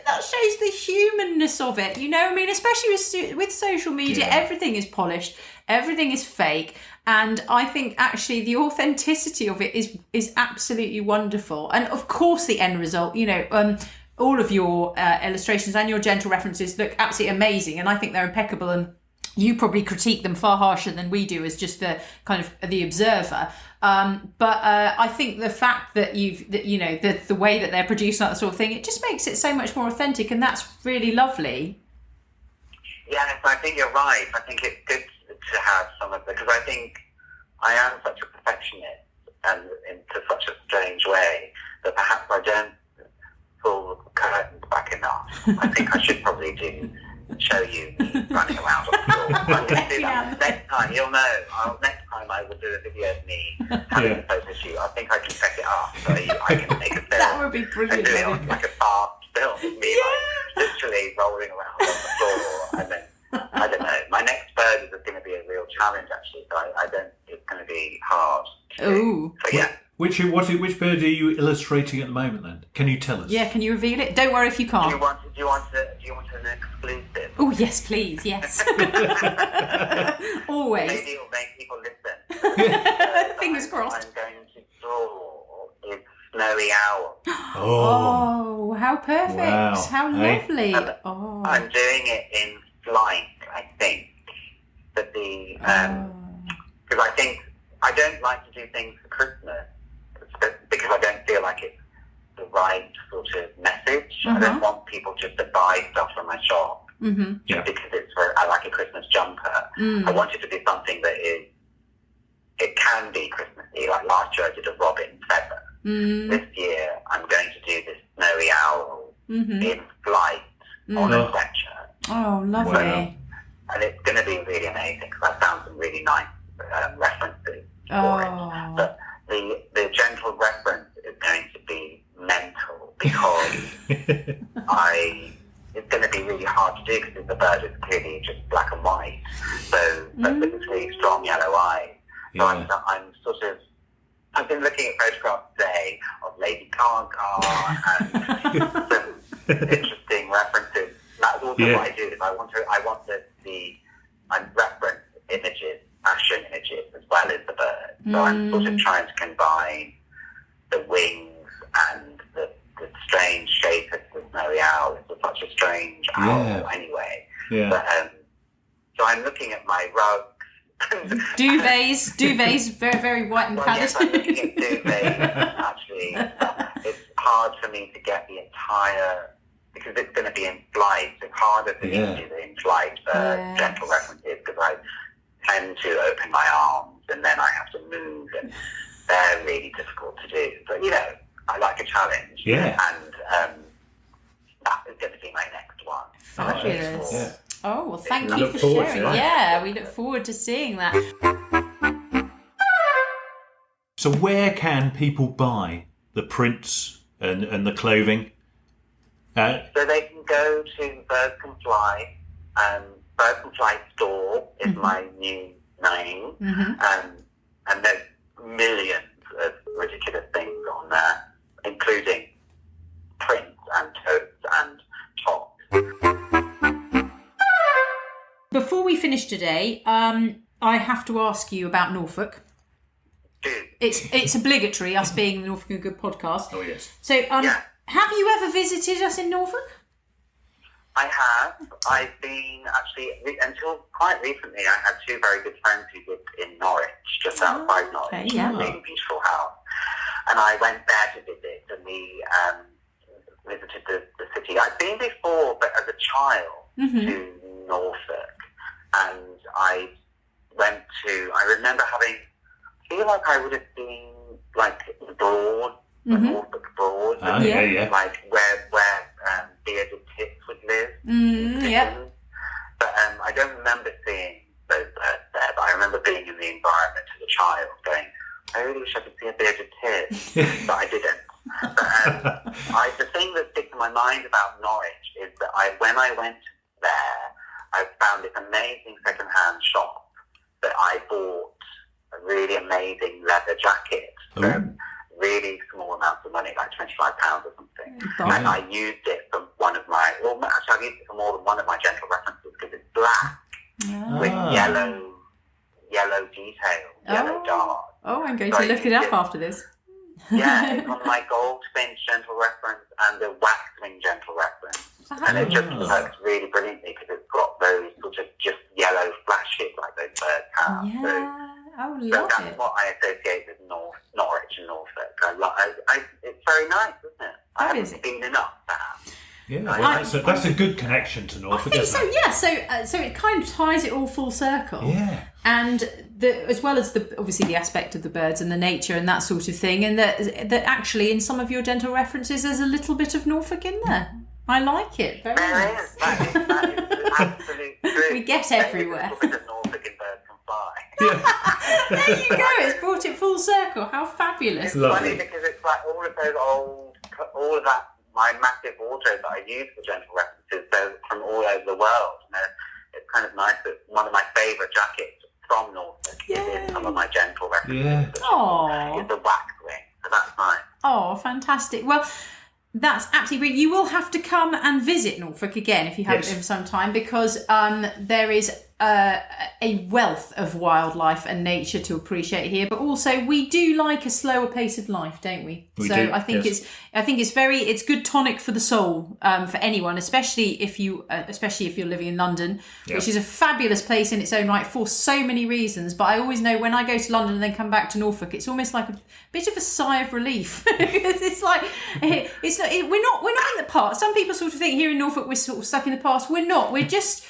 Speaker 1: that shows the humanness of it. I mean, especially with social media, everything is polished, everything is fake, and I think actually the authenticity of it is absolutely wonderful. And of course, the end result, all of your illustrations and your gentle references look absolutely amazing, and I think they're impeccable, and you probably critique them far harsher than we do as just the kind of the observer. But I think the fact that the way that they're produced, that sort of thing, it just makes it so much more authentic, and that's really lovely.
Speaker 3: Yes, I think you're right. I think it's good to have some of because I think I am such a perfectionist, and into such a strange way that perhaps I don't pull the curtains back enough. I think I should probably show you me running around on the floor. I'm going to do that next time. You'll know. Next time I will do a video of me having a photo shoot. I think I can set it up so I can make a film.
Speaker 1: That would be brilliant.
Speaker 3: And do it on like a fast film of me literally rolling around on the floor. And then, I don't know. My next bird is going to be a real challenge actually. So it's going to be hard.
Speaker 1: Ooh.
Speaker 3: So yeah.
Speaker 2: Which bird are you illustrating at the moment then? Can you tell us?
Speaker 1: Yeah, can you reveal it? Don't worry if you can't.
Speaker 3: Do you want an exclusive?
Speaker 1: Oh yes, please, yes. Always.
Speaker 3: Maybe it'll make people listen.
Speaker 1: Fingers crossed.
Speaker 3: I'm going to draw is Snowy Owl.
Speaker 1: Oh, how perfect.
Speaker 2: Wow.
Speaker 1: How lovely.
Speaker 3: I'm doing it in flight, I think. But because I think I don't like to do things for Christmas because I don't feel like it's the right sort of message. I don't want people just to buy stuff from my shop just because I like a Christmas jumper. I want it to be something that it can be Christmassy. Like last year I did a robin feather. This year, I'm going to do this snowy owl in flight on a sweatshirt.
Speaker 1: Oh, lovely.
Speaker 2: Wow.
Speaker 3: And it's going to be really amazing because I found some really nice references for it. But the gentle reference is going to be mental because it's going to be really hard to do because the bird is clearly just black and white. So, but with this really strong yellow eye. So I'm sort of, I've been looking at photographs today of Lady Gaga and some interesting references. That's also what I do. Is I want to reference images, fashion images, as well as the bird. So I'm sort of trying to combine the wings and the strange shape of the snowy owl. It's such a strange owl anyway.
Speaker 2: Yeah.
Speaker 3: But, so I'm looking at my rugs.
Speaker 1: Duvets, very, very white and padded.
Speaker 3: Yes, I'm looking at duvets, actually. It's hard for me to get the entire, because it's going to be in flight. It's harder for me to do the in-flight gentle references because I tend to open my arms and then I have to move, and they're really difficult to do. But, you know, I like a challenge.
Speaker 2: Yeah.
Speaker 3: And that is going to be my next one.
Speaker 1: Fabulous.
Speaker 2: Yeah.
Speaker 1: Oh, well, thank
Speaker 2: We
Speaker 1: you
Speaker 2: look
Speaker 1: for
Speaker 2: forward to
Speaker 1: sharing.
Speaker 2: that.
Speaker 1: Yeah, we look forward to seeing that.
Speaker 2: So where can people buy the prints and the clothing?
Speaker 3: So they can go to Birds Can Fly. Birds Can Fly store is my new name. And there's millions of ridiculous things on there, including prints and totes and tops.
Speaker 1: Before we finish today, I have to ask you about Norfolk. It's obligatory, us being the Norfolk and Good podcast.
Speaker 2: Oh, yes.
Speaker 1: So, have you ever visited us in Norfolk?
Speaker 3: I have. I've been actually, until quite recently, I had two very good friends who lived in Norwich, just outside Norwich, a really beautiful house. And I went there to visit, and we visited the city. I'd been before, but as a child, to Norfolk. And I remember having, I feel like I would have been like the Broad, the Norfolk Broad, like where bearded tits would live. But I don't remember seeing those birds there, but I remember being in the environment as a child going, I really wish I could see a bearded tit, but I didn't. But the thing that sticks in my mind about Norwich is that when I went there, I found this amazing second-hand shop that I bought a really amazing leather jacket for really small amounts of money, like £25 or something. And I used it for I've used it for more than one of my gentle references because it's black with yellow details, yellow dark.
Speaker 1: Oh, I'm going to look it up after this.
Speaker 3: Yeah, it's on my goldfinch gentle reference and the waxwing gentle reference. And it just works really brilliantly because it's got those sort of just yellow flashes like those birds have. So that's what I associate with Norwich and Norfolk. It's very nice, isn't it? I haven't been enough for that.
Speaker 2: Yeah, well, that's a good connection to Norfolk,
Speaker 1: I think
Speaker 2: isn't
Speaker 1: so,
Speaker 2: it?
Speaker 1: yeah. So it kind of ties it all full circle.
Speaker 2: Yeah.
Speaker 1: And as well as obviously the aspect of the birds and the nature and that sort of thing, and that actually in some of your gentle references there's a little bit of Norfolk in there. I like it. Very nice.
Speaker 3: That is absolute truth.
Speaker 1: We get everywhere.
Speaker 3: Look at Norfolk and Birds Can Fly.
Speaker 1: There you go. It's brought it full circle. How fabulous.
Speaker 3: It's funny because it's like all of that, my massive wardrobe that I use for gentle references, they're from all over the world. And it's kind of nice that one of my favourite jackets from Norfolk is in some of my gentle references.
Speaker 2: Yeah.
Speaker 1: Oh.
Speaker 3: It's the waxwing, so that's nice.
Speaker 1: Oh, fantastic. Well, that's absolutely brilliant. You will have to come and visit Norfolk again if you haven't been for some time, because there is a wealth of wildlife and nature to appreciate here, but also we do like a slower pace of life, don't we?
Speaker 2: We do,
Speaker 1: I think it's good tonic for the soul, for anyone, especially if you're living in London, which is a fabulous place in its own right for so many reasons. But I always know when I go to London and then come back to Norfolk, it's almost like a bit of a sigh of relief. It's like we're not in the past. Some people sort of think here in Norfolk we're sort of stuck in the past. We're not. We're just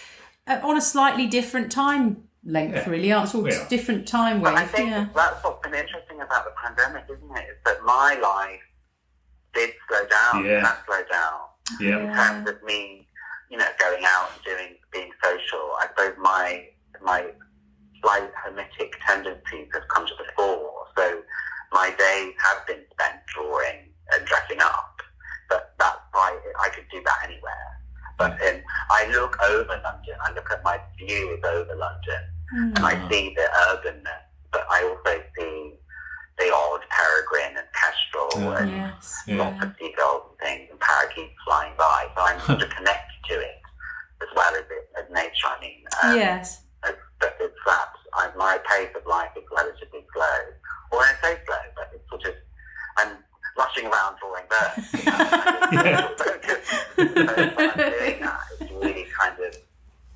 Speaker 1: on a slightly different time length, really. Aren't all different time
Speaker 3: But
Speaker 1: waves.
Speaker 3: I think that's what's been interesting about the pandemic, isn't it? Is that my life did slow down.
Speaker 2: Yeah.
Speaker 3: That slowed down.
Speaker 2: Yeah.
Speaker 3: In terms of me, going out and being social. I suppose my slight hermetic tendencies have come to the fore. So my days have been spent drawing and dressing up. But that's why I could do that anywhere. But I look over London. I look at my views over London, and I see the urbanness. But I also see the odd peregrine and kestrel and lots of seagulls and things and parakeets flying by. So I'm sort of connected to it as well as nature. I mean,
Speaker 1: Yes.
Speaker 3: but it's that my pace of life is relatively slow. Or I say slow, but it's sort of I'm rushing around drawing birds. So when I'm doing that, it's really kind of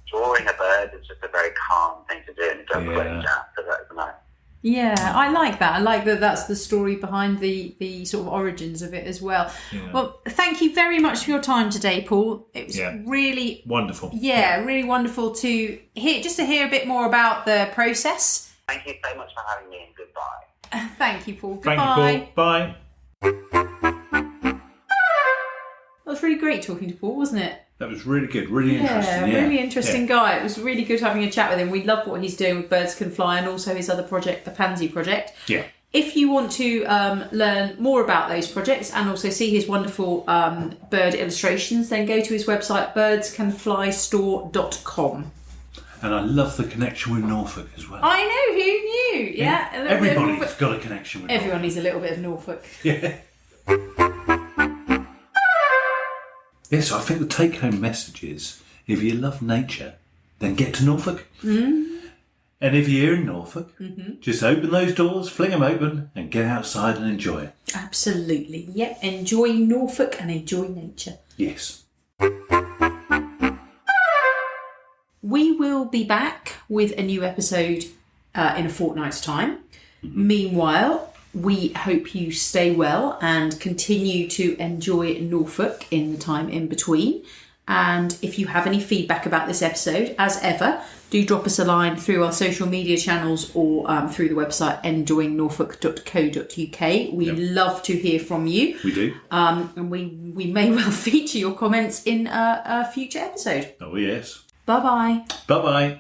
Speaker 3: drawing a bird is just a very calm thing to do, and it doesn't slow you down. So that's nice.
Speaker 1: Yeah, I like that. I like that that's the story behind the sort of origins of it as well. Yeah. Well, thank you very much for your time today, Paul. It was really
Speaker 2: wonderful.
Speaker 1: Yeah, really wonderful to hear a bit more about the process.
Speaker 3: Thank you so much for having me, and goodbye.
Speaker 1: Thank you, Paul.
Speaker 2: Thank
Speaker 1: Goodbye.
Speaker 2: you, Paul. Bye.
Speaker 1: That was really great talking to Paul, wasn't it?
Speaker 2: That was really good, really interesting.
Speaker 1: Yeah, really interesting guy. It was really good having a chat with him. We love what he's doing with Birds Can Fly and also his other project, the Pansy Project. Yeah. If you want to learn more about those projects and also see his wonderful bird illustrations, then go to his website, birdscanflystore.com.
Speaker 2: And I love the connection with Norfolk as well.
Speaker 1: I know, who knew? Yeah.
Speaker 2: Everybody's got a connection with Norfolk.
Speaker 1: Everyone needs a little bit of Norfolk.
Speaker 2: Yeah. Yes, I think the take-home message is, if you love nature, then get to Norfolk. Mm. And if you're in Norfolk, just open those doors, fling them open, and get outside and enjoy it.
Speaker 1: Absolutely. Yep, enjoy Norfolk and enjoy nature.
Speaker 2: Yes.
Speaker 1: We will be back with a new episode in a fortnight's time. Mm-hmm. Meanwhile, we hope you stay well and continue to enjoy Norfolk in the time in between. And if you have any feedback about this episode, as ever, do drop us a line through our social media channels or through the website enjoyingnorfolk.co.uk. We love to hear from you.
Speaker 2: We do.
Speaker 1: And we may well feature your comments in a future episode.
Speaker 2: Oh, yes.
Speaker 1: Bye-bye.
Speaker 2: Bye-bye.